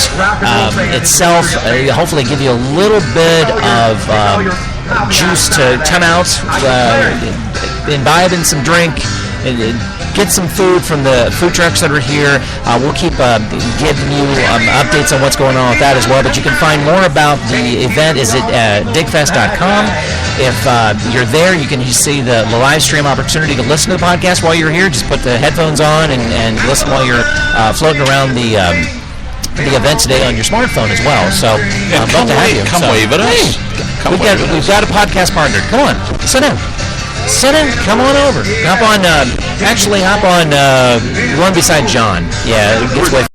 Speaker 3: itself. Hopefully give you a little bit of juice to come out, imbibe in some drink, get some food from the food trucks that are here. We'll keep giving you updates on what's going on with that as well. But you can find more about the event is at digfest.com. If you're there, you can see the live stream opportunity to listen to the podcast while you're here. Just put the headphones on and listen while you're floating around the event today on your smartphone as well. So I'd love to have you.
Speaker 4: Come wave at us.
Speaker 3: We've got a podcast partner. Come on, sit down. Come on over. Hop on one beside John. Yeah, it gets way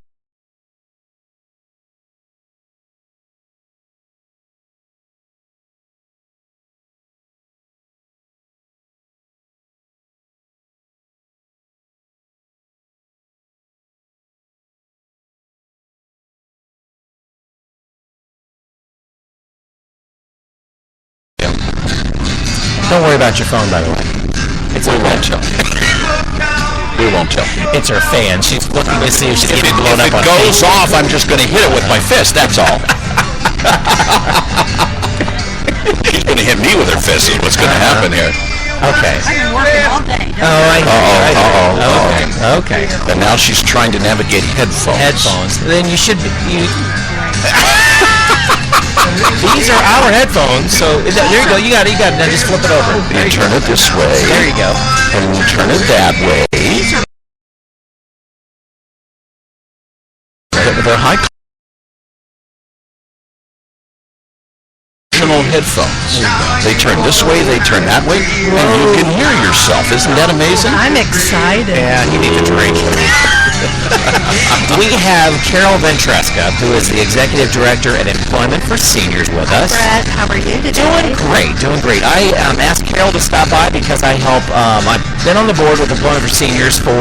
Speaker 3: Don't worry about your phone, by the way.
Speaker 4: We won't tell. We won't tell.
Speaker 3: It's her fan. She's looking to see if she's getting blown up on
Speaker 4: If it goes off, I'm just going to hit it with my fist. That's all. She's going to hit me with her fist is what's going to happen here.
Speaker 3: Okay.
Speaker 8: I've been working all day.
Speaker 3: Oh, I know. Okay.
Speaker 4: And now she's trying to navigate headphones.
Speaker 3: Then you should be... These are our headphones, so there you go. You got it. Now just flip it over.
Speaker 4: You turn it this way.
Speaker 3: There you go.
Speaker 4: And you turn it that way. They're high headphones. They turn this way, they turn that way, and you can hear yourself. Isn't that amazing?
Speaker 8: I'm excited.
Speaker 3: Yeah, you need to drink. We have Carol Ventresca, who is the Executive Director at Employment for Seniors with us.
Speaker 8: Brett, how are you today?
Speaker 3: Doing great. I asked Carol to stop by because I help, I've been on the board with Employment for Seniors for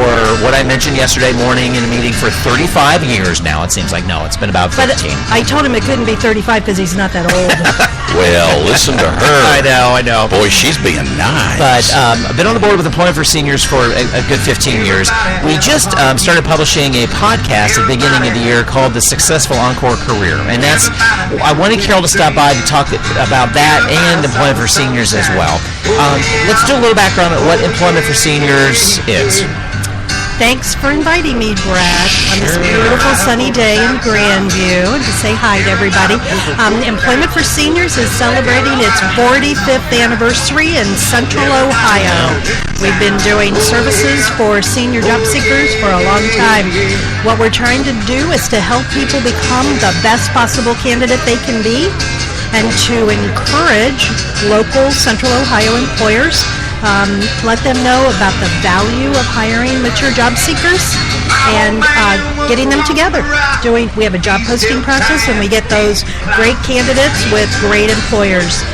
Speaker 3: what I mentioned yesterday morning in a meeting for 35 years now. It seems like, no, it's been about 15.
Speaker 8: But I told him it couldn't be 35 because he's not that old.
Speaker 4: Well, listen to her.
Speaker 3: I know.
Speaker 4: Boy, she's being nice.
Speaker 3: But I've been on the board with Employment for Seniors for a good 15 years. We just started publishing a podcast at the beginning of the year called The Successful Encore Career. And I wanted Carol to stop by to talk about that and Employment for Seniors as well. Let's do a little background on what Employment for Seniors is.
Speaker 8: Thanks for inviting me, Brad, on this beautiful sunny day in Grandview, and to say hi to everybody. Employment for Seniors is celebrating its 45th anniversary in Central Ohio. We've been doing services for senior job seekers for a long time. What we're trying to do is to help people become the best possible candidate they can be, and to encourage local Central Ohio employers. Let them know about the value of hiring mature job seekers and getting them together. We have a job posting process, and we get those great candidates with great employers.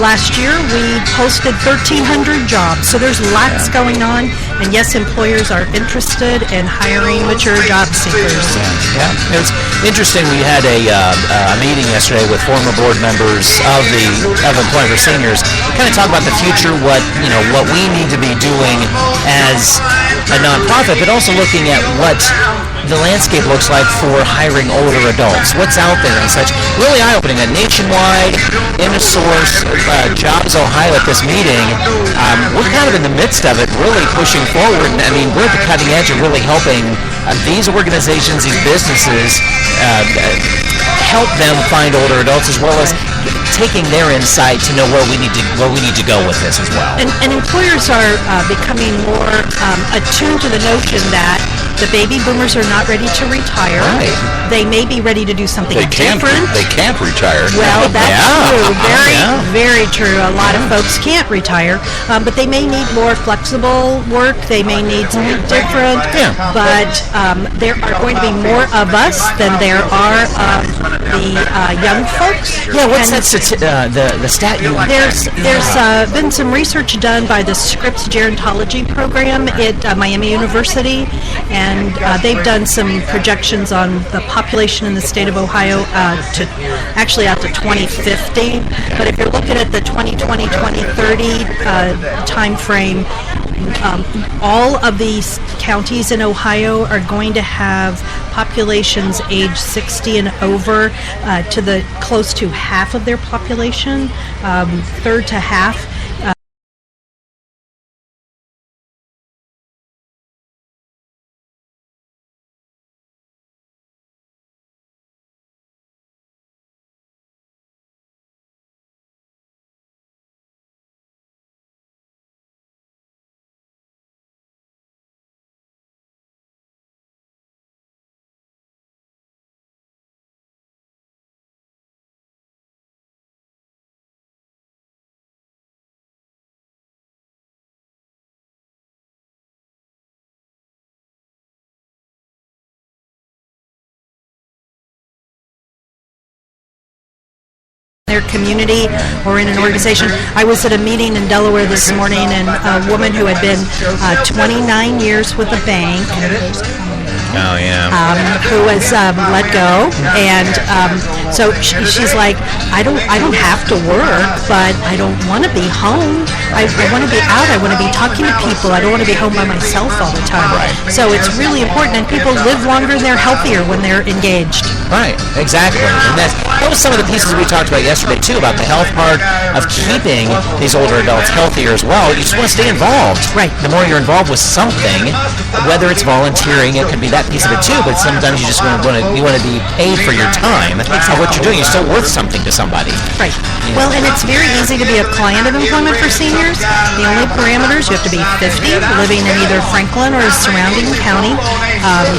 Speaker 8: Last year, we posted 1,300 jobs, so there's lots going on. And yes, employers are interested in hiring mature job seekers.
Speaker 3: Yeah, it was interesting. We had a meeting yesterday with former board members of Employment for Seniors. Kind of talk about the future, what we need to be doing as a nonprofit, but also looking at what the landscape looks like for hiring older adults. What's out there and such. Really eye-opening. A nationwide, InnerSource, Jobs Ohio at this meeting. We're kind of in the midst of it, really pushing forward. I mean, we're at the cutting edge of really helping these organizations, these businesses, help them find older adults, as well as taking their insight to know where we need to go with this as well.
Speaker 8: And employers are becoming more attuned to the notion that the baby boomers are not ready to retire.
Speaker 3: Right.
Speaker 8: They may be ready to do something different.
Speaker 4: They can't retire.
Speaker 8: Well, that's true. Very true. A lot of folks can't retire, but they may need more flexible work. They may need something different.
Speaker 3: Yeah.
Speaker 8: But there are going to be more of us than there are of the young folks.
Speaker 3: Yeah, what's that the stat you...
Speaker 8: There's been some research done by the Scripps Gerontology program at Miami University, and they've done some projections on the population in the state of Ohio to actually out to 2050. But if you're looking at the 2020-2030 time frame, all of these counties in Ohio are going to have populations age 60 and over to the close to half of their population, third to half. Their community or in an organization. I was at a meeting in Delaware this morning, and a woman who had been 29 years with a bank,
Speaker 3: Oh, yeah.
Speaker 8: who was let go, and So she's like, I don't have to work, but I don't want to be home. I want to be out. I want to be talking to people. I don't want to be home by myself all the time.
Speaker 3: Right.
Speaker 8: So it's really important, and people live longer and they're healthier when they're engaged.
Speaker 3: Right, exactly. And that was some of the pieces we talked about yesterday, too, about the health part of keeping these older adults healthier as well. You just want to stay involved.
Speaker 8: Right.
Speaker 3: The more you're involved with something, whether it's volunteering, it could be that piece of it, too, but sometimes you just want to be paid for your time. Exactly. What you're doing is still worth something to somebody.
Speaker 8: Right. Well, and it's very easy to be a client of employment for seniors. The only parameters, you have to be 50, living in either Franklin or a surrounding county.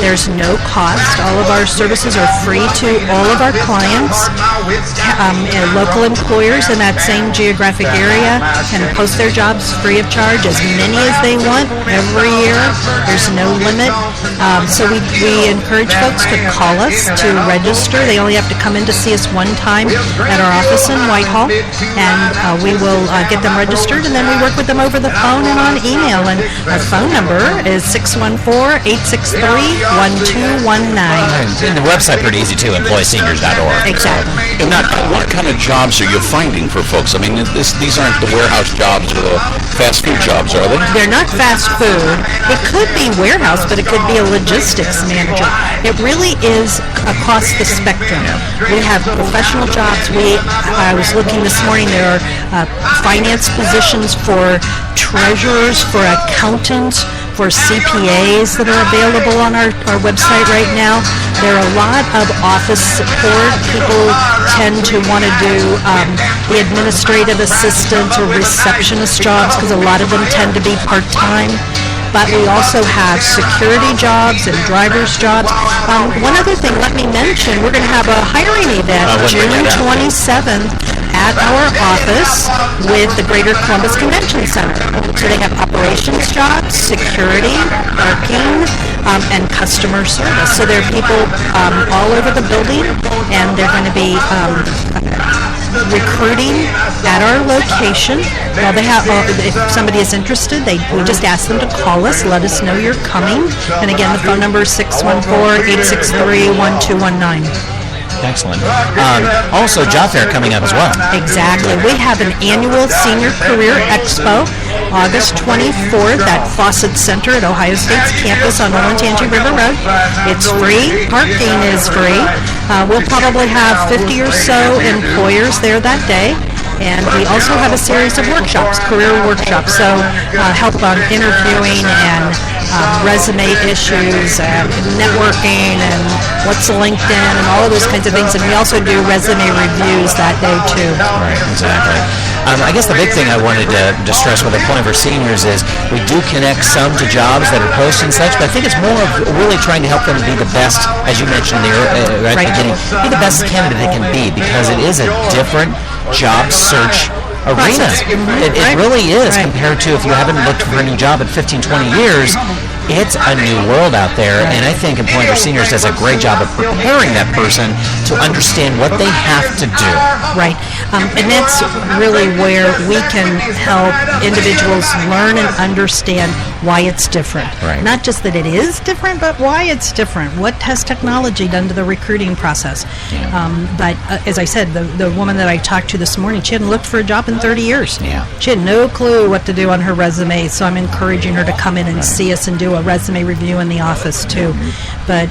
Speaker 8: There's no cost. All of our services are free to all of our clients. And local employers in that same geographic area can post their jobs free of charge, as many as they want every year. There's no limit. So we encourage folks to call us to register. They only have to come in to see us one time at our office in Whitehall, and we will get them registered, and then we work with them over the phone and on email. And our phone number is 614-863-1219.
Speaker 3: And the website pretty easy too, employseniors.org.
Speaker 8: Exactly.
Speaker 4: And what kind of jobs are you finding for folks? I mean, these aren't the warehouse jobs or the fast food jobs, are they?
Speaker 8: They're not fast food. It could be warehouse, but it could be a logistics manager. It really is across the spectrum. We have professional jobs. I was looking this morning, there are finance positions for treasurers, for accountants, for CPAs that are available on our website right now. There are a lot of office support. People tend to want to do the administrative assistant or receptionist jobs because a lot of them tend to be part-time. But we also have security jobs and driver's jobs. One other thing, let me mention, we're going to have a hiring event June 27th at our office with the Greater Columbus Convention Center. So they have operations jobs, security, parking, and customer service. So there are people all over the building, and they're going to be recruiting at our location. Well, they have. If somebody is interested, we just ask them to call us, let us know you're coming. And again, the phone number is 614-863-1219.
Speaker 3: Excellent. Also, job fair coming up as well.
Speaker 8: Exactly. We have an annual Senior Career Expo, August 24th at Fawcett Center at Ohio State's campus on Olentangy River Road. It's free. Parking is free. We'll probably have 50 or so employers there that day. And we also have a series of workshops, career workshops, so help on interviewing and resume issues and networking and what's LinkedIn and all of those kinds of things. And we also do resume reviews that day too.
Speaker 3: Right, exactly. I guess the big thing I wanted to stress with Employment for Seniors is we do connect some to jobs that are posted and such, but I think it's more of really trying to help them be the best, as you mentioned there right at the beginning, be the best candidate they can be, because it is a different job search arena. It really is compared to if you haven't looked for a new job in 15, 20 years. It's a new world out there, and I think Employment for Seniors does a great job of preparing that person to understand what they have to do.
Speaker 8: Right. And that's really where we can help individuals learn and understand why it's different.
Speaker 3: Right.
Speaker 8: Not just that it is different, but why it's different. What has technology done to the recruiting process? But as I said, the woman that I talked to this morning, she hadn't looked for a job in 30 years.
Speaker 3: Yeah.
Speaker 8: She had no clue what to do on her resume, so I'm encouraging her to come in and see us and do a resume review in the office too. But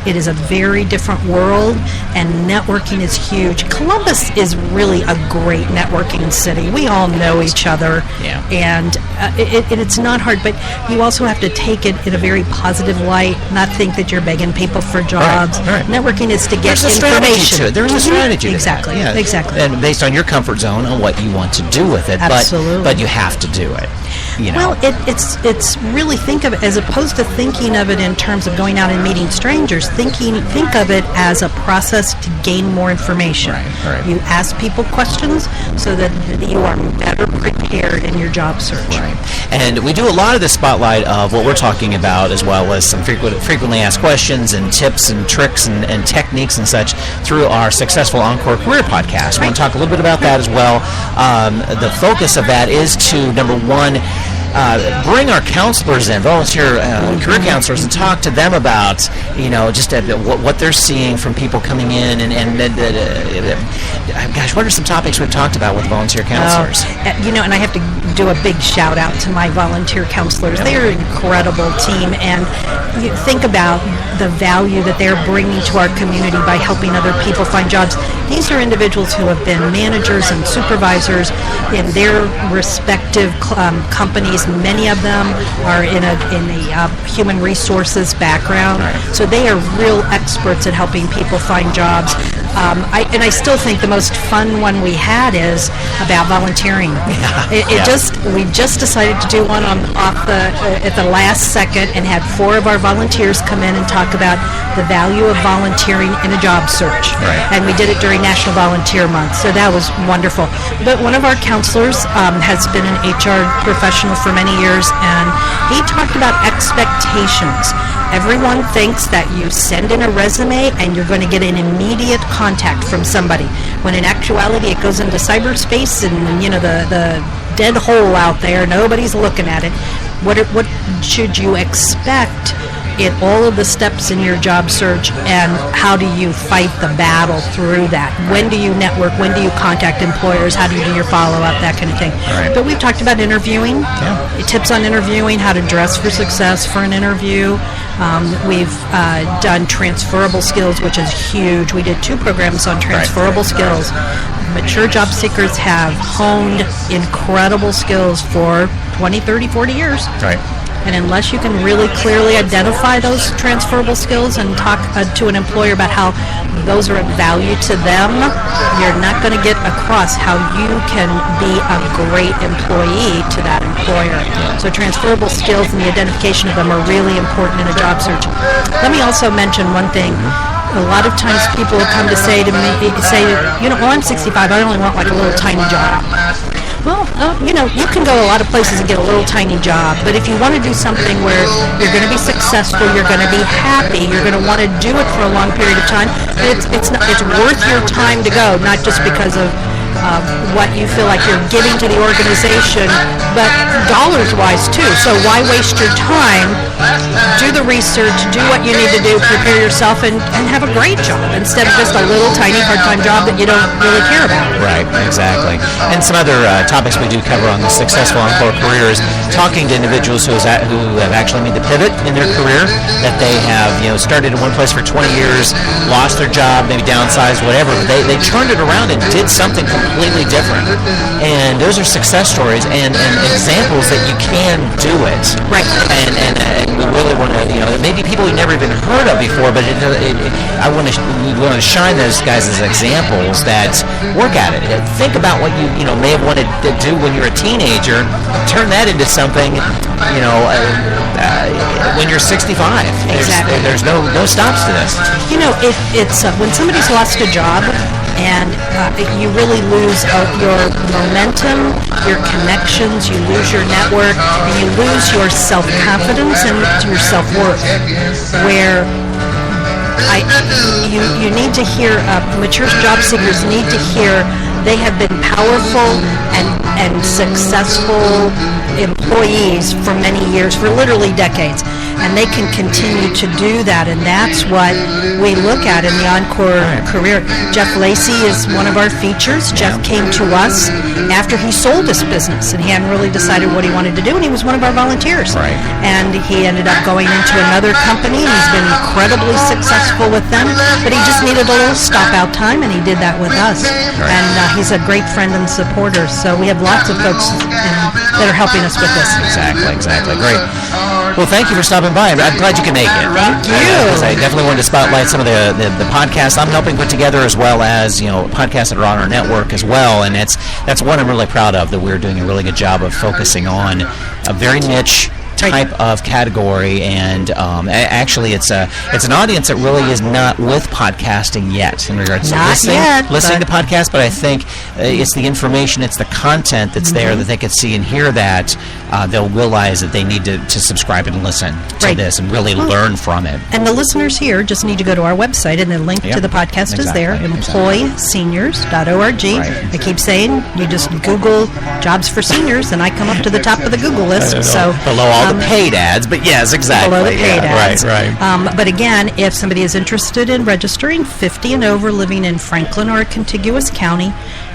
Speaker 8: it is a very different world, and networking is huge. Columbus is really a great networking city. We all know each other, and it's not hard, but you also have to take it in a very positive light, not think that you're begging people for jobs.
Speaker 3: Right.
Speaker 8: Networking is to get
Speaker 3: There's
Speaker 8: information.
Speaker 3: There's a strategy to it.
Speaker 8: Exactly.
Speaker 3: Yeah.
Speaker 8: Exactly.
Speaker 3: And based on your comfort zone on what you want to do with it.
Speaker 8: Absolutely.
Speaker 3: But you have to do it. You know?
Speaker 8: Well, it's really, think of it as opposed to thinking of it in terms of going out and meeting strangers. Think of it as a process to gain more information.
Speaker 3: Right.
Speaker 8: You ask people questions so that you are better prepared in your job search.
Speaker 3: Right. And we do a lot of the spotlight of what we're talking about, as well as some frequently asked questions and tips and tricks and techniques and such through our Successful Encore Career podcast. We want to talk a little bit about that as well. The focus of that is to, number one, bring our counselors in, volunteer career counselors, and talk to them about, just what they're seeing from people coming in, and gosh, what are some topics we've talked about with volunteer counselors?
Speaker 8: And I have to do a big shout out to my volunteer counselors. They are an incredible team, and you think about the value that they're bringing to our community by helping other people find jobs. These are individuals who have been managers and supervisors in their respective companies. Many of them are in a human resources background, so they are real experts at helping people find jobs. I still think the most fun one we had is about volunteering. We just decided to do one at the last second, and had 4 of our volunteers come in and talk about the value of volunteering in a job search. And we did it during National Volunteer Month, so that was wonderful. But one of our counselors has been an HR professional for many years, and he talked about expectations. Everyone thinks that you send in a resume and you're going to get an immediate contact from somebody, when in actuality it goes into cyberspace and the dead hole out there, nobody's looking at it. What should you expect in all of the steps in your job search, and how do you fight the battle through that? When do you network? When do you contact employers? How do you do your follow-up? That kind of thing. But we've talked about interviewing, tips on interviewing, how to dress for success for an interview. We've done transferable skills, which is huge. We did 2 programs on transferable skills. Mature job seekers have honed incredible skills for 20, 30, 40 years. And unless you can really clearly identify those transferable skills and talk to an employer about how those are of value to them, you're not going to get across how you can be a great employee to that employer. So transferable skills and the identification of them are really important in a job search. Let me also mention one thing. A lot of times people will come to say to me, I'm 65, I only want like a little tiny job. Well, you can go a lot of places and get a little tiny job, but if you want to do something where you're going to be successful, you're going to be happy, you're going to want to do it for a long period of time, it's worth your time to go, not just because of what you feel like you're giving to the organization, but dollars-wise too. So why waste your time? Do the research, do what you need to do, prepare yourself, and have a great job instead of just a little tiny part-time job that you don't really care about.
Speaker 3: Right, exactly. And some other topics we do cover on the Successful Encore Career is talking to individuals who have actually made the pivot in their career, that they have started in one place for 20 years, lost their job, maybe downsized, whatever, but they turned it around and did something completely different. And those are success stories and examples that you can do it.
Speaker 8: Right.
Speaker 3: And we really want to, maybe people we've never even heard of before, but we want to shine those guys as examples that work at it. Think about what you may have wanted to do when you're a teenager. Turn that into something, when you're 65.
Speaker 8: Exactly.
Speaker 3: There's no stops to this.
Speaker 8: It's when somebody's lost a job, and you really lose your momentum, your connections, you lose your network, and you lose your self-confidence and your self-worth, where you need to hear, mature job seekers need to hear they have been powerful and successful employees for many years, for literally decades, and they can continue to do that, and that's what we look at in the Encore Career. Jeff Lacey is one of our features. Jeff came to us after he sold his business, and he hadn't really decided what he wanted to do, and he was one of our volunteers. And he ended up going into another company, and he's been incredibly successful with them, but he just needed a little stop-out time, and he did that with us. And he's a great friend and supporter, so we have lots of folks that are helping us with this.
Speaker 3: Exactly. Great. Well, thank you for stopping by. I'm glad you could make it.
Speaker 8: Thank you.
Speaker 3: Because I definitely wanted to spotlight some of the podcasts I'm helping put together, as well as podcasts that are on our network as well. And that's one I'm really proud of, that we're doing a really good job of focusing on a very niche type of category, and actually it's an audience that really is not with podcasting yet in regards to listening to podcasts, but I think it's the information, it's the content that's there that they could see and hear that they'll realize that they need to subscribe and listen to this and really learn from it.
Speaker 8: And the listeners here just need to go to our website, and the link to the podcast is there, employseniors.org. I keep saying, you just Google jobs for seniors, and I come up to the top of the Google list. So
Speaker 3: below all the paid ads, but yes, exactly.
Speaker 8: Below the paid ads.
Speaker 3: Right.
Speaker 8: But again, if somebody is interested in registering, 50 and over, living in Franklin or a contiguous county,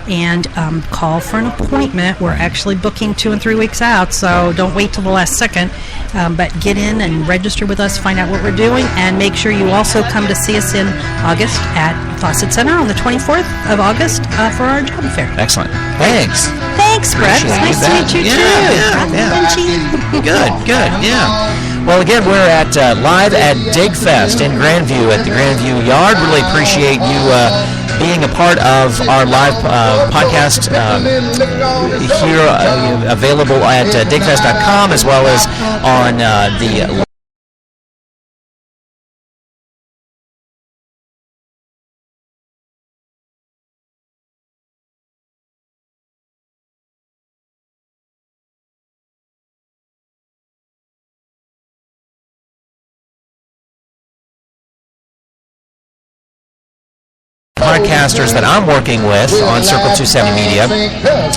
Speaker 8: and call for an appointment. We're actually booking 2 and 3 weeks out, so don't wait till the last second. But get in and register with us, find out what we're doing, and make sure you also come to see us in August at Fawcett Center on the 24th of August for our job fair.
Speaker 3: Excellent. Thanks.
Speaker 8: Thanks, Brett. It's nice to meet you, too.
Speaker 3: Good, yeah. Well, again, we're at live at Digfest in Grandview at the Grandview Yard. Really appreciate you being a part of our live podcast here, available at digfest.com, as well as on the podcasters that I'm working with on Circle 270 Media,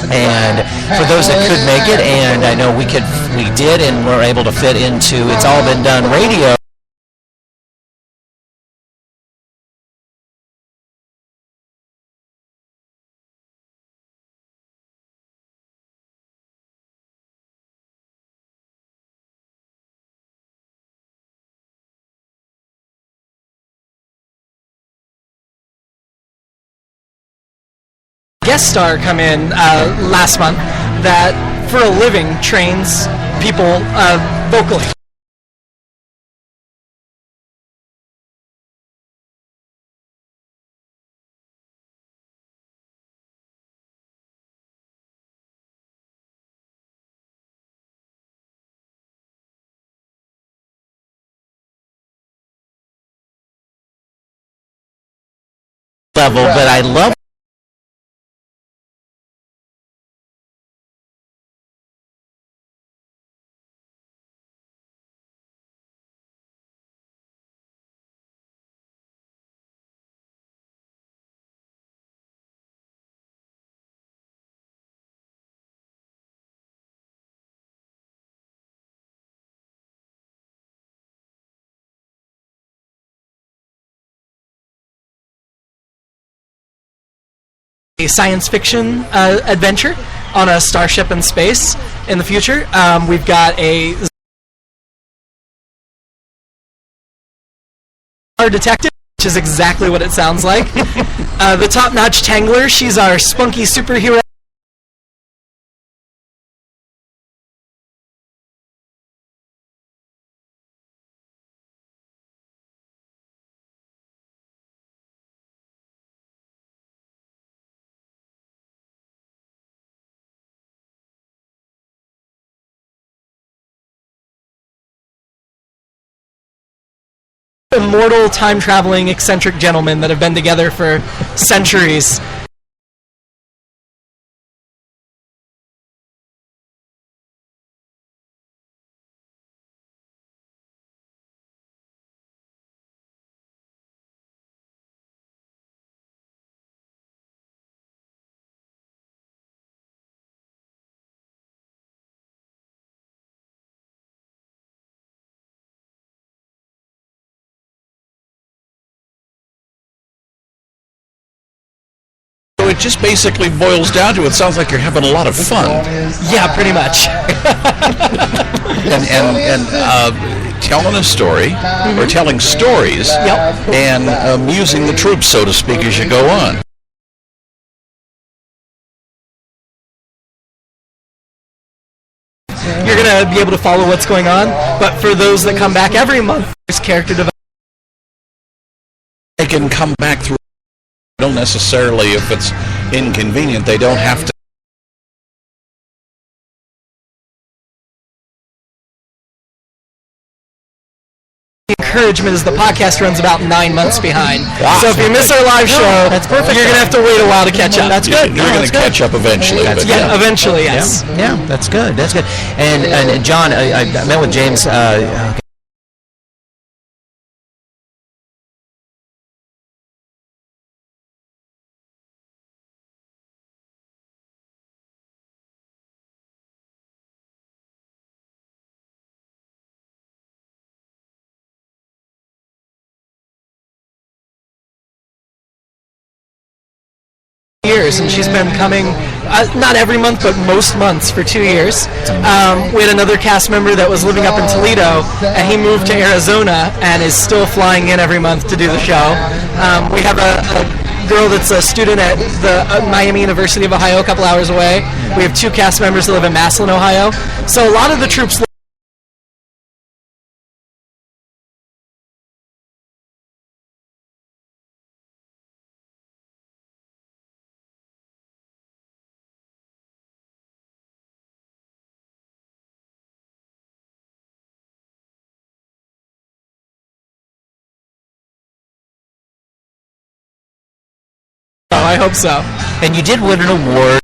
Speaker 3: and for those that could make it, and I know we did and were able to fit into It's All Been Done Radio.
Speaker 9: Guest star come in last month that for a living trains people vocally.
Speaker 3: Level, but I love
Speaker 9: a science fiction adventure on a starship in space in the future. We've got a detective, which is exactly what it sounds like. The top-notch Tangler, she's our spunky superhero. Immortal, time-traveling, eccentric gentlemen that have been together for centuries.
Speaker 4: It just basically boils down to, it sounds like you're having a lot of fun.
Speaker 9: Yeah, pretty much.
Speaker 4: and telling a story, or telling stories, and amusing the troops, so to speak, as you go on.
Speaker 9: You're going to be able to follow what's going on, but for those that come back every month, there's character development.
Speaker 4: They can come back through. Don't necessarily, if it's inconvenient, they don't have to.
Speaker 9: encouragement is the podcast runs about 9 months behind.
Speaker 3: Wow.
Speaker 9: So if you miss our live show,
Speaker 3: that's perfect.
Speaker 9: you're going to have to wait a while to catch up.
Speaker 3: That's good.
Speaker 4: You're going to catch up eventually.
Speaker 3: That's
Speaker 4: but-
Speaker 9: Yeah, eventually, yes.
Speaker 3: Yeah, that's good. That's good. And John, I met with James.
Speaker 9: Years, and she's been coming not every month but most months for 2 years. We had another cast member that was living up in Toledo, and he moved to Arizona and is still flying in every month to do the show. We have a girl that's a student at the Miami University of Ohio, a couple hours away. We have 2 cast members that live in Massillon, Ohio. So a lot of the troops I hope so.
Speaker 3: And you did win an award.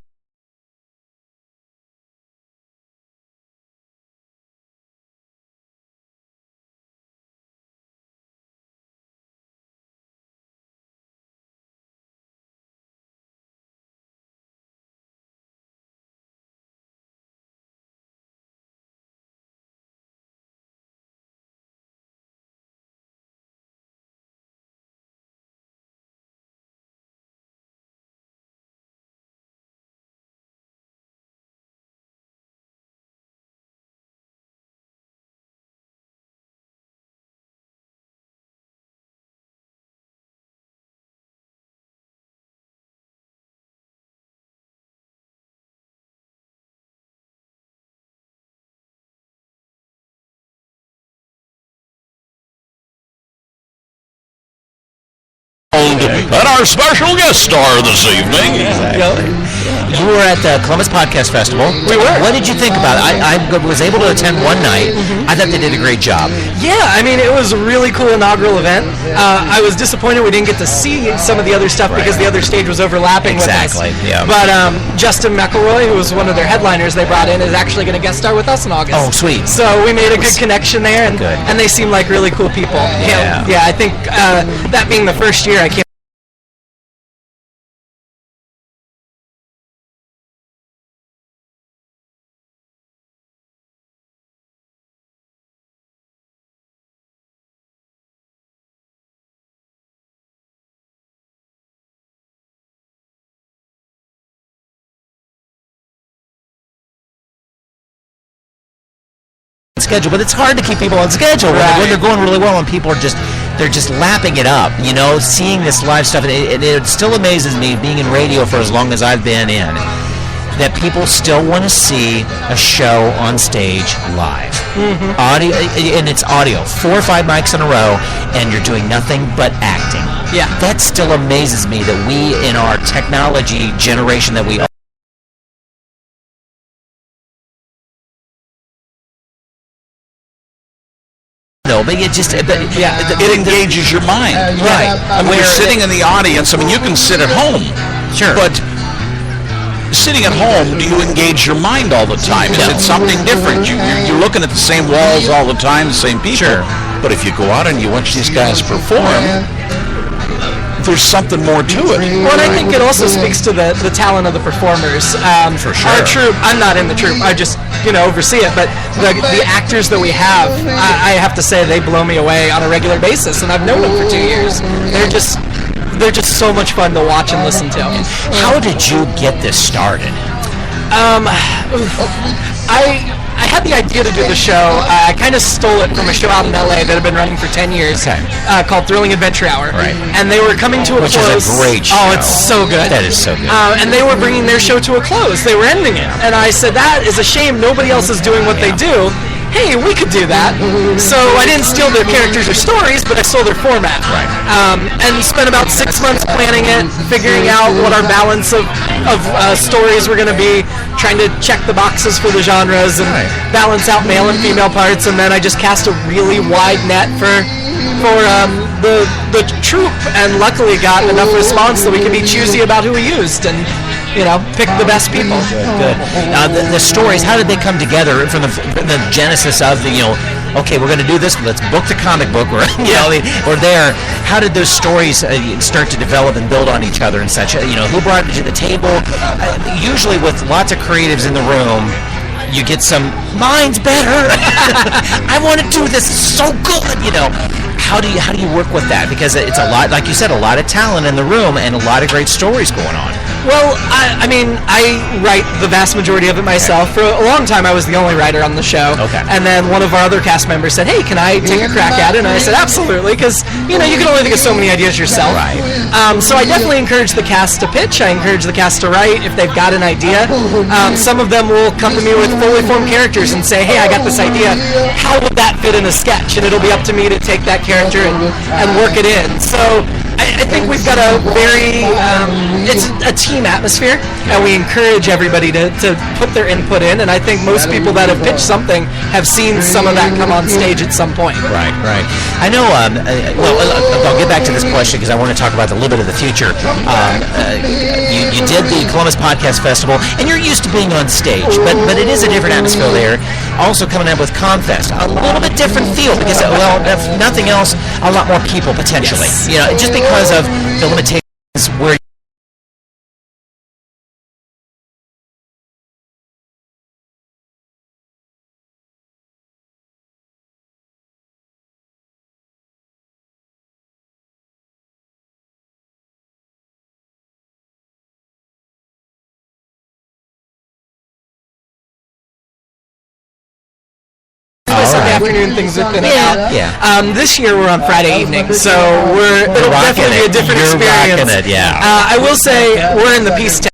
Speaker 4: And our special guest star this evening.
Speaker 3: You were at the Columbus Podcast Festival.
Speaker 9: We were.
Speaker 3: What did you think about it? I was able to attend one night. I thought they did a great job.
Speaker 9: Yeah, I mean, it was a really cool inaugural event. I was disappointed we didn't get to see some of the other stuff because the other stage was overlapping
Speaker 3: Exactly,
Speaker 9: with us.
Speaker 3: yeah.
Speaker 9: But Justin McElroy, who was one of their headliners they brought in, is actually going to guest star with us in August.
Speaker 3: Oh, sweet.
Speaker 9: So we made a good connection there, and they seem like really cool people.
Speaker 3: Yeah.
Speaker 9: Yeah, I think that being the first year, I can't.
Speaker 3: Schedule, but it's hard to keep people on schedule when they're going really well and people are they're just lapping it up, seeing this live stuff, and it still amazes me, being in radio for as long as I've been in, that people still want to see a show on stage live. Audio, and it's audio, 4 or 5 mics in a row, and you're doing nothing but acting.
Speaker 9: Yeah.
Speaker 3: That still amazes me that we, in our technology generation that we but
Speaker 4: it engages your mind.
Speaker 3: Right.
Speaker 4: I mean, you're sitting in the audience. I mean, you can sit at home.
Speaker 3: Sure.
Speaker 4: But sitting at home, do you engage your mind all the time? Is it something different? You're looking at the same walls all the time, the same people.
Speaker 3: Sure.
Speaker 4: But if you go out and you watch these guys perform, there's something more to it.
Speaker 9: Well, and I think it also speaks to the talent of the performers.
Speaker 4: For sure.
Speaker 9: Our troupe, I'm not in the troupe, I just, oversee it, but the actors that we have, I have to say they blow me away on a regular basis, and I've known them for 2 years. They're just so much fun to watch and listen to.
Speaker 3: How did you get this started?
Speaker 9: I had the idea to do the show. I kind of stole it from a show out in LA that had been running for 10 years called Thrilling Adventure Hour.
Speaker 3: Right.
Speaker 9: And they were coming to a
Speaker 3: Which
Speaker 9: close.
Speaker 3: is a great show.
Speaker 9: Oh, it's so good.
Speaker 3: That is so good.
Speaker 9: And they were bringing their show to a close. They were ending it. And I said, that is a shame. Nobody else is doing what they do. Hey, we could do that. So I didn't steal their characters or stories, but I stole their format.
Speaker 3: Right.
Speaker 9: And spent about 6 months planning it, figuring out what our balance of stories were going to be, trying to check the boxes for the genres and balance out male and female parts, and then I just cast a really wide net for for the troop, and luckily got enough response that we could be choosy about who we used and pick the best people.
Speaker 3: Good. The stories, how did they come together from the genesis of the okay, we're going to do this. Let's book the comic book. We're there. How did those stories start to develop and build on each other and such? Who brought it to the table? Usually, with lots of creatives in the room, you get some mine's better. I want to do this. It's so good. How do you work with that? Because it's a lot, like you said, a lot of talent in the room and a lot of great stories going on.
Speaker 9: Well, I write the vast majority of it myself. For a long time, I was the only writer on the show.
Speaker 3: Okay.
Speaker 9: And then one of our other cast members said, "Hey, can I take a crack at it?" And I said, "Absolutely," because you can only think of so many ideas yourself.
Speaker 3: Right.
Speaker 9: So I definitely encourage the cast to pitch. I encourage the cast to write if they've got an idea. Some of them will come to me with fully formed characters and say, "Hey, I got this idea. How would that fit in a sketch?" And it'll be up to me to take that character and work it in. So I think we've got a very it's a team atmosphere, and we encourage everybody to put their input in, and I think most people that have pitched something have seen some of that come on stage at some point.
Speaker 3: Right. I know, I'll get back to this question because I want to talk about a little bit of the future. You did the Columbus Podcast Festival, and you're used to being on stage, but it is a different atmosphere there. Also coming up with ComFest, a little bit different feel because, if nothing else, a lot more people potentially.
Speaker 9: Yes.
Speaker 3: Just because of the limitations where
Speaker 9: Sunday afternoon things have been out.
Speaker 3: Yeah.
Speaker 9: This year we're on Friday evening, so it'll definitely be a different experience.
Speaker 3: Rocking it, yeah.
Speaker 9: I will say we're in the Peace